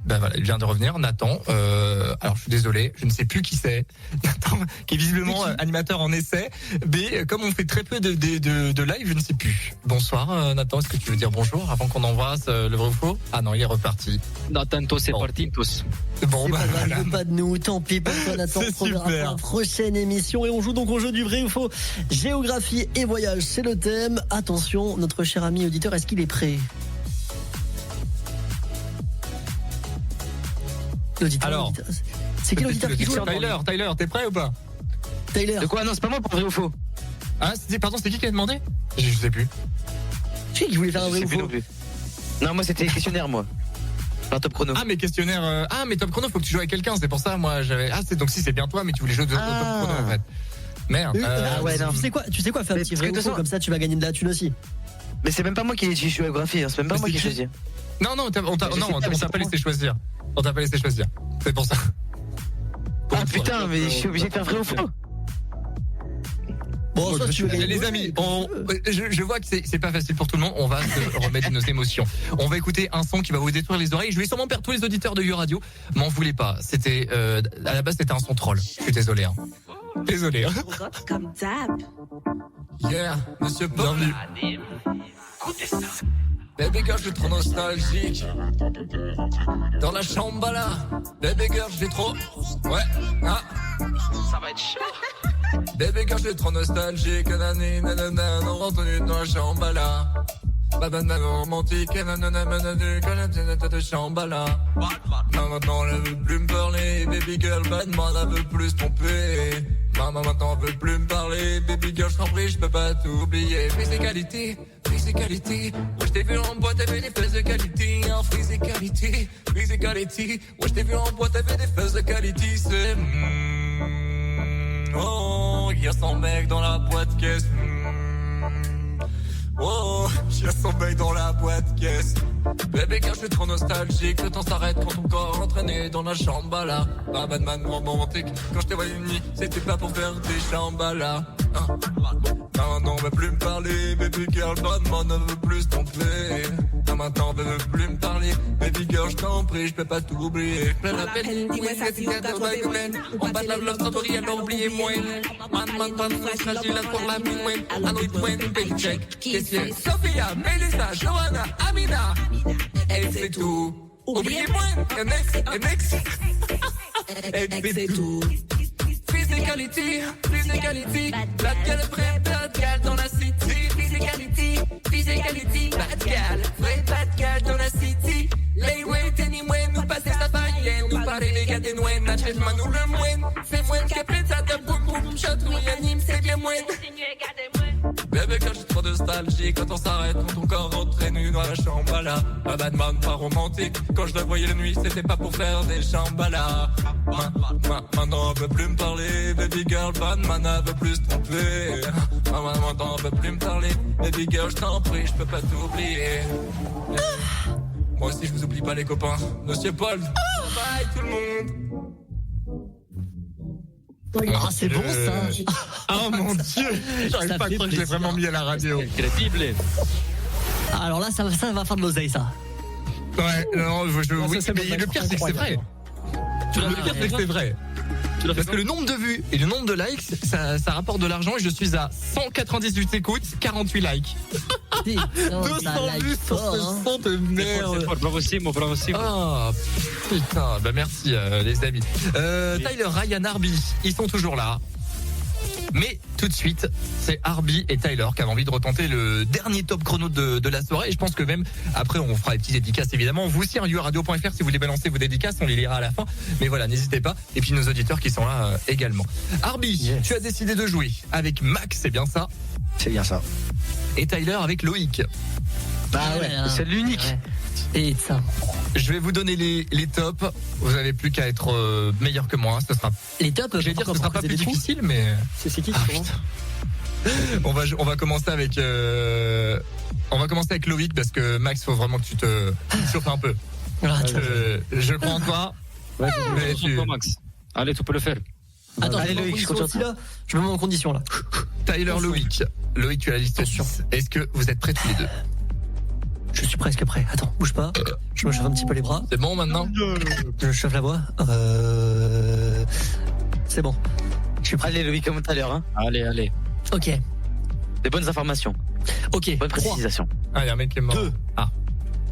voilà, il vient de revenir, Nathan. Alors je suis désolé, je ne sais plus qui c'est. Nathan, qui est visiblement animateur en essai. Mais comme on fait très peu de live, je ne sais plus. Bonsoir Nathan, est-ce que tu veux dire bonjour avant qu'on embrasse le vrai ou faux? Ah non, il est reparti. Nathan, c'est parti, tous. Bon, bah, voilà. Pas de nous, tant pis pour toi Nathan. On verra pour la prochaine émission et on joue donc au jeu du vrai ou faux. Géographie et voyage, c'est le thème. Attention, notre cher ami auditeur, est-ce qu'il est prêt? Alors, c'est qui l'auditeur qui joue? Tyler, t'es prêt ou pas? Tyler. De quoi? Non, c'est pas moi pour vrai ou faux. Ah, pardon, c'est qui a demandé? Je sais plus. Qui voulait faire un vrai ou faux? Non, moi c'était questionnaire, moi. Un Top Chrono. Ah, mais questionnaire. mais Top Chrono, faut que tu joues avec quelqu'un. C'est pour ça, moi, j'avais. Ah, donc si c'est bien toi, mais tu voulais jouer au Top Chrono en fait. Merde. Ouais, non. Tu sais quoi, fais un petit vrai ou faux, comme ça tu vas gagner de la thune aussi. Mais c'est même pas moi qui ai choisi géographie, c'est même pas moi qui ai choisi. Non, on t'a pas laissé choisir. On t'a pas laissé choisir. C'est pour ça. Ah putain, mais je suis obligé de faire vrai ou faux. Bon, les amis, je vois que c'est pas facile pour tout le monde. On va se remettre nos émotions. On va écouter un son qui va vous détruire les oreilles. Je vais sûrement perdre tous les auditeurs de YoRadio. M'en voulez pas. C'était à la base c'était un son troll. Je suis désolé. Hein. Désolé. Hein. Yeah, Monsieur Bienvenue. Baby girl, je suis trop nostalgique. Dans la chambre là. Baby girl, je suis trop. Ouais. Ah. Ça va être chaud. Baby girl, je suis trop nostalgique. Nanana, on rentre dans la chambre là. Banana romantique. Nanana, de chambre là. Non, maintenant, elle veut plus me parler. Baby girl, Batman, elle veut plus se tromper. Maman, maintenant, elle veut plus me parler. Baby girl, je t'en prie, je peux pas t'oublier. Physicalité. Ouais, je t'ai vu en boîte, t'avais des fesses de qualité. En physicalité. Ouais, je t'ai vu en boîte, t'avais des fesses de qualité. C'est oh, y'a 100 mecs dans la boîte caisse. Oh, y'a 100 mecs dans la boîte caisse. Bébé, car je suis trop nostalgique. Le temps s'arrête quand ton corps entraîné dans la chambre là. Ah, Batman romantique. Quand je t'ai vu une nuit, c'était pas pour faire des chambres là. Non, on veut plus me parler. Baby girl, Batman ne veut plus tromper. Non, maintenant on veut plus me parler. Baby girl, je t'en prie, je peux pas t'oublier. Plein d'appels, dis-moi ça, si t'as de domaine. On bat la love story, alors oubliez-moi. Man, fragile pour la mine. Android, baby check. Question, Sophia, Melissa, Johanna, Amina. Elle fait tout. Oubliez-moi, un ex. Elle fait tout. Physicality, bad gal, vrai bad gal dans la city. Physicality, bad gal, vrai bad gal dans la city. Les wait anyway, nous passer sa païenne, nous parler les gars des noix, n'achète-moi nous le moine. C'est moins qu'à plein ça de boum boum, shot, oui anime, c'est bien moins. Bébé, quand je suis trop de nostalgie quand on s'arrête, quand ton corps rentre nu dans la chambala. Un Batman pas romantique, quand je le voyais la nuit, c'était pas pour faire des chambala. Maintenant on veut plus me parler, baby girl, Batman ne veut plus se tromper. Maintenant on veut plus me parler, baby girl, je t'en prie, je peux pas t'oublier. Moi aussi je vous oublie pas les copains. Monsieur Paul, bye tout le monde. Ah, c'est bon ça. Oh mon dieu, j'arrive pas à croire que j'ai vraiment mis à la radio. Crédible. Alors là, ça va faire de l'oseille, ça. Ouais, non, oui, mais le pire c'est que c'est vrai. Le pire c'est que c'est vrai. Parce que le nombre de vues et le nombre de likes, ça rapporte de l'argent et je suis à 198 écoutes, 48 likes. 200 vues sur ce son de merde. Bravo Simo. Ah putain, bah merci les amis. Tyler, Ryan, Arby, ils sont toujours là. Mais tout de suite, c'est Arby et Tyler qui avaient envie de retenter le dernier top chrono de la soirée. Et je pense que même après, on fera les petites dédicaces évidemment. Vous aussi, youradio.fr, si vous voulez balancer vos dédicaces, on les lira à la fin. Mais voilà, n'hésitez pas. Et puis nos auditeurs qui sont là également. Arby, tu as décidé de jouer avec Max, c'est bien ça? C'est bien ça. Et Tyler avec Loïc. Bah ouais, c'est l'unique. Ouais. Et ça. Je vais vous donner les tops. Vous avez plus qu'à être meilleur que moi. Ce sera. Les tops. Je vais dire, ce sera pas plus difficile, mais. C'est qui on va commencer avec. On va commencer avec Loïc parce que Max, faut vraiment que tu te chauffes un peu. Je crois en toi. Max. Allez, tu peux le faire. Attends, allez Loïc, je me mets en condition là. Tyler, Loïc, tu as la liste sur. Est-ce que vous êtes prêts tous les deux? Je suis presque prêt. Attends, bouge pas. Je me chauffe un petit peu les bras. C'est bon maintenant? Je chauffe la voix. C'est bon. Je suis prêt. Allez Loïc, comme tout à l'heure. Hein. Allez. Ok. Des bonnes informations. Ok. Bonne précisation. Ah, il y a un mec qui est mort. 2.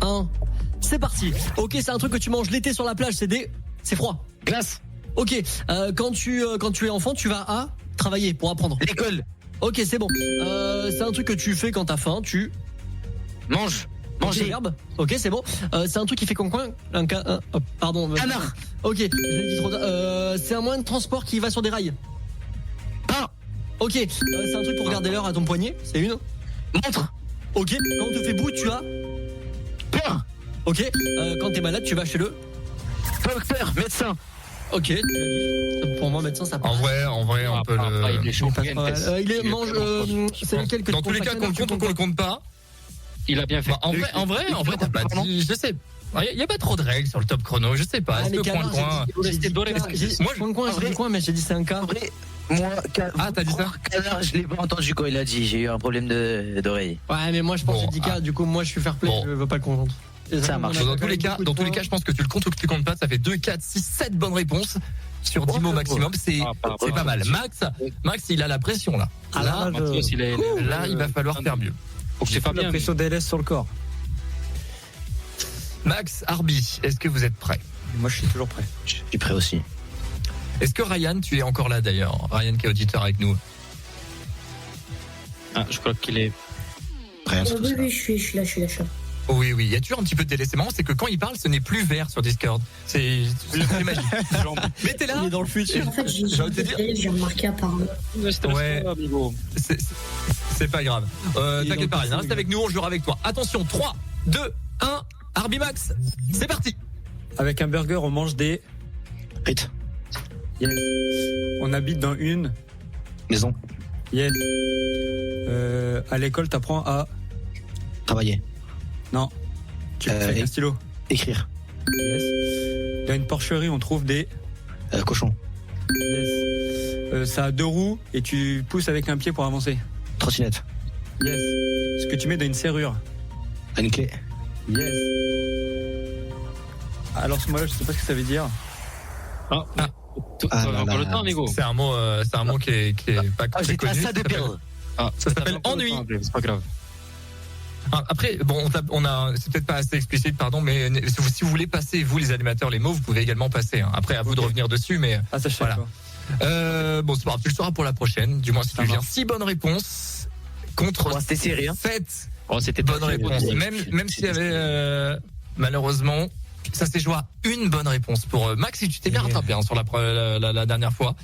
1. C'est parti. Ok, c'est un truc que tu manges l'été sur la plage. C'est froid. Glace. Ok. Quand tu es enfant, tu vas à travailler pour apprendre. L'école. Ok, c'est bon. C'est un truc que tu fais quand t'as faim. Tu manges. Manger. Verbe. Ok, c'est bon. C'est un truc qui fait coin. Pardon. Canard. Ok. Je l'ai dit trop tard. C'est un moyen de transport qui va sur des rails. Pain. Ok. C'est un truc pour regarder l'heure à ton poignet. C'est une montre. Ok. Quand on te fait bout, tu as plein. Ok. Quand t'es malade, tu vas chez le docteur, médecin. Ok. Pour moi, médecin, ça passe. En vrai, on peut le. Il est chaud. Il mange. C'est lequel que dans tous les cas, qu'on le compte ou qu'on le compte pas. Il a bien fait. En vrai, t'as pas dit. Je sais. Il y a pas trop de règles sur le top chrono. Je sais pas. Est-ce que coin. Moi, j'ai dit coin, mais j'ai dit c'est un cas. Moi, t'as dit ça? Canard, je l'ai pas entendu quand il a dit. J'ai eu un problème d'oreille. Ouais, mais moi, je pense que j'ai dit cas. Du coup, moi, je suis fair play. Je veux pas le comprendre. Ça marche. Dans tous les cas, je pense que tu le comptes ou que tu comptes pas. Ça fait 2, 4, 6, 7 bonnes réponses sur 10 mots maximum. C'est pas mal. Max, il a la pression là. Là, il va falloir faire mieux. J'ai pas la pression DLS sur le corps. Max, Arby, est-ce que vous êtes prêts? Moi, je suis toujours prêt. Je suis prêt aussi. Est-ce que Ryan, tu es encore là d'ailleurs? Ryan qui est auditeur avec nous. Je crois qu'il est prêt. Oui, je suis là. Oui, il y a toujours un petit peu de délai. C'est marrant, c'est que quand il parle, ce n'est plus vert sur Discord. C'est magique. Mais t'es là. Il est dans le futur. En fait, j'ai remarqué apparemment. Ouais. C'est pas grave. T'inquiète pas, Ryan. Reste avec nous, on jouera avec toi. Attention, 3, 2, 1. Arby Max, c'est parti. Avec un burger, on mange des frites. Yes. On habite dans une maison. Yes. À l'école, t'apprends à travailler. Non. Tu fais avec un stylo. Écrire. Yes. Dans une porcherie, on trouve des cochons. Yes. Ça a 2 roues et tu pousses avec un pied pour avancer. Trottinette. Yes. Ce que tu mets dans une serrure. Une clé. Yes. Alors ce mot-là, je sais pas ce que ça veut dire. Encore le temps, amigo. C'est un mot qui est pas très connu. Ça s'appelle ennui. C'est pas grave. Après, bon, c'est peut-être pas assez explicite, pardon, mais si vous voulez passer, vous les animateurs, les mots, vous pouvez également passer. Après, à vous de revenir dessus, mais voilà. Bon, c'est pas grave, tu le sauras pour la prochaine, du moins si tu viens. 6 bonnes réponses contre 7 bonnes réponses. Même s'il y avait malheureusement, ça s'est joué à une bonne réponse pour Max. Si tu t'es bien rattrapé sur la dernière fois.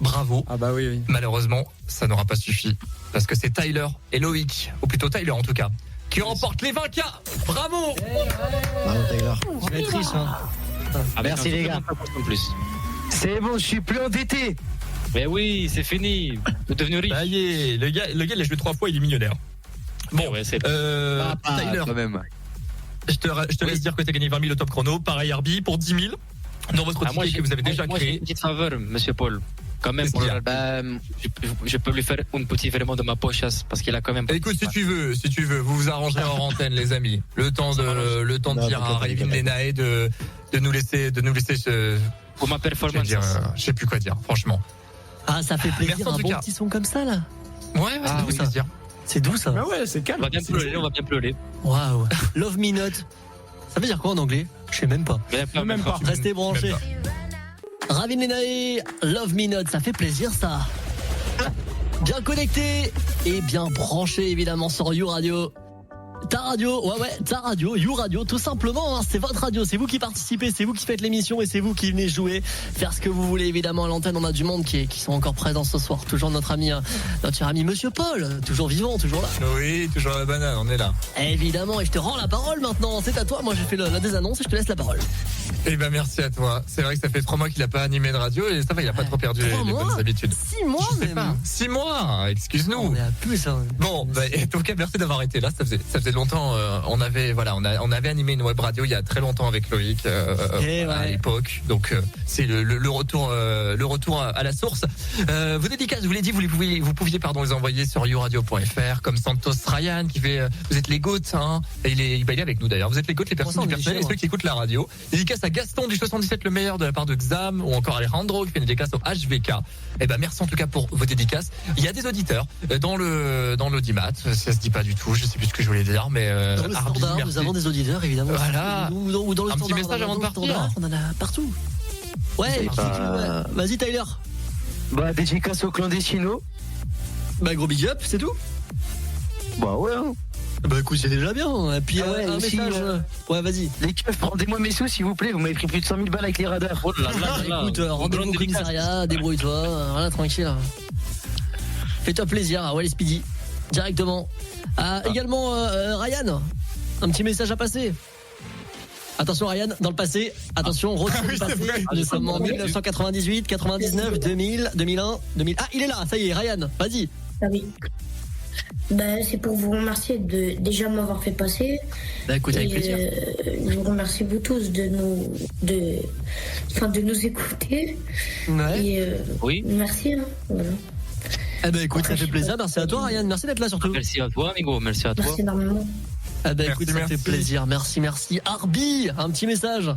Bravo. Ah bah oui. Malheureusement, ça n'aura pas suffi parce que c'est Tyler et Loïc, ou plutôt Tyler en tout cas, qui remportent les 20K. Bravo. Bravo Tyler. Je vais être riche, hein. Merci les gars. En plus. C'est bon, je suis plus endetté. Mais oui, c'est fini. Vous êtes devenu riche. Ça y est, le gars, il a joué 3 fois, il est millionnaire. Bon, ouais, c'est Tyler, quand même. je te laisse dire que tu as gagné 20 000 au top chrono. Pareil, Arby, pour 10 000 dans votre ticket que vous avez déjà moi, j'ai créé. une petite faveur, monsieur Paul. Quand même, pour je peux lui faire un petit virement de ma poche parce qu'il a quand même. Écoute, si tu veux, vous vous arrangerez hors antenne, les amis. Le temps de dire à Révin Lenae de nous laisser pour ma performance. Je sais plus quoi dire, franchement. Ah, ça fait plaisir, merci en un tout bon cas. petit son comme ça là. Ouais, c'est doux ça. C'est doux ça. Bah ouais, c'est calme. On va bien pleurer. Waouh. Love Me Not. Ça veut dire quoi en anglais? Je sais même pas. Même pas. Restez branchés. Ravin Lenae, Love Me Not, ça fait plaisir ça. Bien connecté et bien branché évidemment sur You Radio. Ta radio, ta radio, You Radio, tout simplement, hein, c'est votre radio, c'est vous qui participez, c'est vous qui faites l'émission et c'est vous qui venez jouer, faire ce que vous voulez évidemment à l'antenne. On a du monde qui sont encore présents ce soir, toujours notre cher ami Monsieur Paul, toujours vivant, toujours là. Oui, toujours la banane, on est là. Évidemment, et je te rends la parole maintenant, c'est à toi, moi j'ai fait la désannonce et je te laisse la parole. Eh ben merci à toi. C'est vrai que ça fait 3 mois qu'il a pas animé de radio et ça va, il a pas trop perdu les bonnes habitudes. 6 mois même. 6 mois, excuse-nous. On est à plus. Hein. Bon, en tout cas, merci d'avoir été là. Ça faisait longtemps. On avait animé une web radio il y a très longtemps avec Loïc à l'époque. Donc c'est le retour à la source. Vos dédicaces, je vous l'ai dit, vous pouviez les envoyer sur youradio.fr comme Santos Ryan qui fait. Vous êtes les GOAT, hein. Et il est avec nous d'ailleurs. Vous êtes les GOAT, les personnes du personnel et ceux qui écoutent la radio. Dédicace à Gaston du 77 le meilleur de la part de Xam ou encore Alejandro qui fait une dédicace au HVK. Eh ben merci en tout cas pour vos dédicaces. Il y a des auditeurs dans l'audimat, ça se dit pas du tout, je sais plus ce que je voulais dire, mais dans le standard, nous avons des auditeurs évidemment. Voilà. Ou dans le un standard, petit message avant de partir. On en a partout. Ouais. Vas-y Tyler. Bah dédicace au clandestino. Bah gros big up, c'est tout. Bah ouais. Hein. Bah écoute, c'est déjà bien. Et puis un aussi, message. Ouais, vas-y. Les keufs, rendez-moi mes sous s'il vous plaît. Vous m'avez pris plus de 100 000 balles avec les radars. Oh là là. Écoute, rendez-vous au commissariat, débrouille-toi. Voilà, tranquille. Fais-toi plaisir. Ouais, les Speedy. Directement. Également, Ryan. Un petit message à passer. Attention Ryan, dans le passé. Attention, retour du passé. Nous sommes en 1998, 99, 2000, 2001, 2000. Ah, il est là. Ça y est, Ryan. Vas-y. Ah oui. C'est pour vous remercier de déjà m'avoir fait passer. Écoute, avec plaisir. Je vous remercie vous tous de nous écouter. Ouais. Et, oui. Merci. Hein, voilà. Écoute, ça fait plaisir. Merci à toi, Ryan. Merci d'être là surtout. Merci à toi, amigo. Merci à toi. Merci énormément. Écoute, ça fait plaisir. Merci. Arby, un petit message.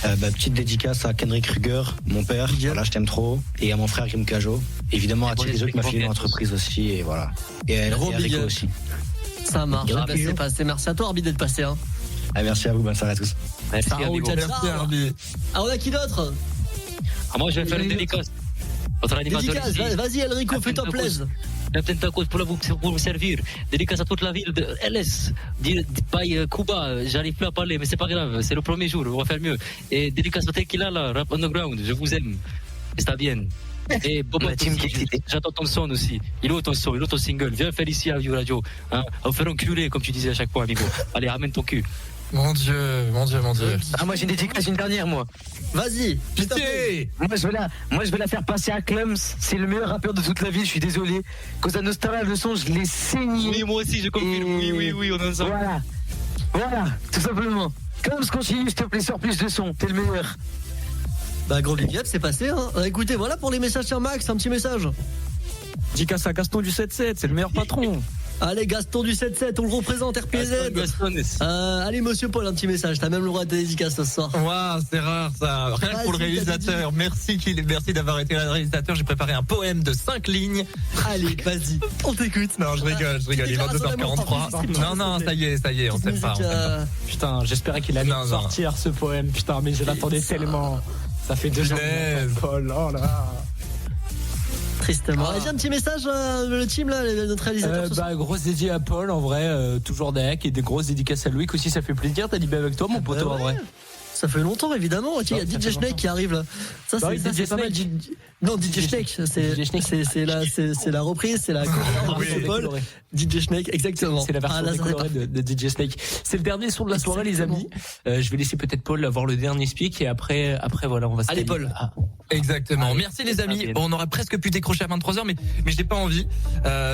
Petite dédicace à Kenrick Ruger, mon père, voilà, je t'aime trop, et à mon frère Kim Cajo, évidemment à tous les autres qui m'ont filé l'entreprise aussi, et voilà. Et à Rico aussi. Ça marche, c'est passé. Merci à toi Arby d'être passé. Hein. Merci à vous, bonne soirée à tous. Merci Arby. On a qui d'autre? Moi je vais faire une dédicace. Votre animateur ici. Vas-y Enrico, fais-toi plaisir. Captain Tacos pour vous servir. Dédicace à toute la ville de LS. By Cuba. J'arrive plus à parler, mais c'est pas grave. C'est le premier jour. On va faire mieux. Et dédicace à Tequila, là, Rap Underground. Je vous aime. Está bien. Et Bobo, j'attends ton son aussi. Il est où ton son? Il est où ton single? Viens faire ici à You Radio. Hein? On va faire enculer, comme tu disais à chaque fois, amigo. Allez, ramène ton cul. Mon Dieu. Moi j'ai une dédicace, une dernière moi. Vas-y, pitié. Moi je vais la faire passer à Clums. C'est le meilleur rappeur de toute la ville, je suis désolé. Cosa Nostra, le son, je l'ai saigné. Oui, moi aussi je confirme. Oui, on en sort. Voilà, tout simplement. Clums, continue, s'il te plaît, sors plus de son, t'es le meilleur. Gros big up, c'est passé. Hein. Écoutez, voilà pour les messages sur Max, un petit message. Dédicace à Gaston du 7-7, c'est le meilleur patron. Allez, Gaston du 7-7, on le représente, RPZ. Allez, monsieur Paul, un petit message. T'as même le droit de dédicace ce soir. Waouh, c'est rare ça. Rien que pour le réalisateur. Merci d'avoir été le réalisateur. J'ai préparé un poème de 5 lignes. Allez, vas-y, on t'écoute. Non, je rigole. Il est 22h43. Non, ça y est, on s'aime pas. Putain, j'espérais qu'il allait sortir ce poème. Putain, mais je l'attendais tellement. Ça fait 2 ans. Paul, oh là. Tristement. Vas-y, un petit message, le team là, notre réalisateur. Grosse dédiée à Paul en vrai, toujours deck, et des grosses dédicaces à Loïc aussi, ça fait plaisir. T'as dit bien avec toi, mon poteau en vrai. ça fait longtemps évidemment. Il y a DJ Snake qui arrive là. Ça c'est pas mal. Non, DJ Snake, c'est la reprise, c'est la Paul. DJ Snake, exactement. C'est la version décolorée de DJ Snake. C'est le dernier son de la soirée, les amis. Je vais laisser peut-être Paul avoir le dernier speak et après voilà, on va se Allez Paul. Exactement. Allez. Merci les amis. Bon, on aurait presque pu décrocher à 23h mais j'ai pas envie.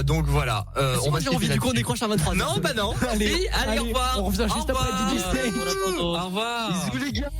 Donc voilà, on va envie du coup on décroche à 23h. Non, bah non. Allez, au revoir. On revient juste après DJ Snake. Au revoir. Bisous les gars.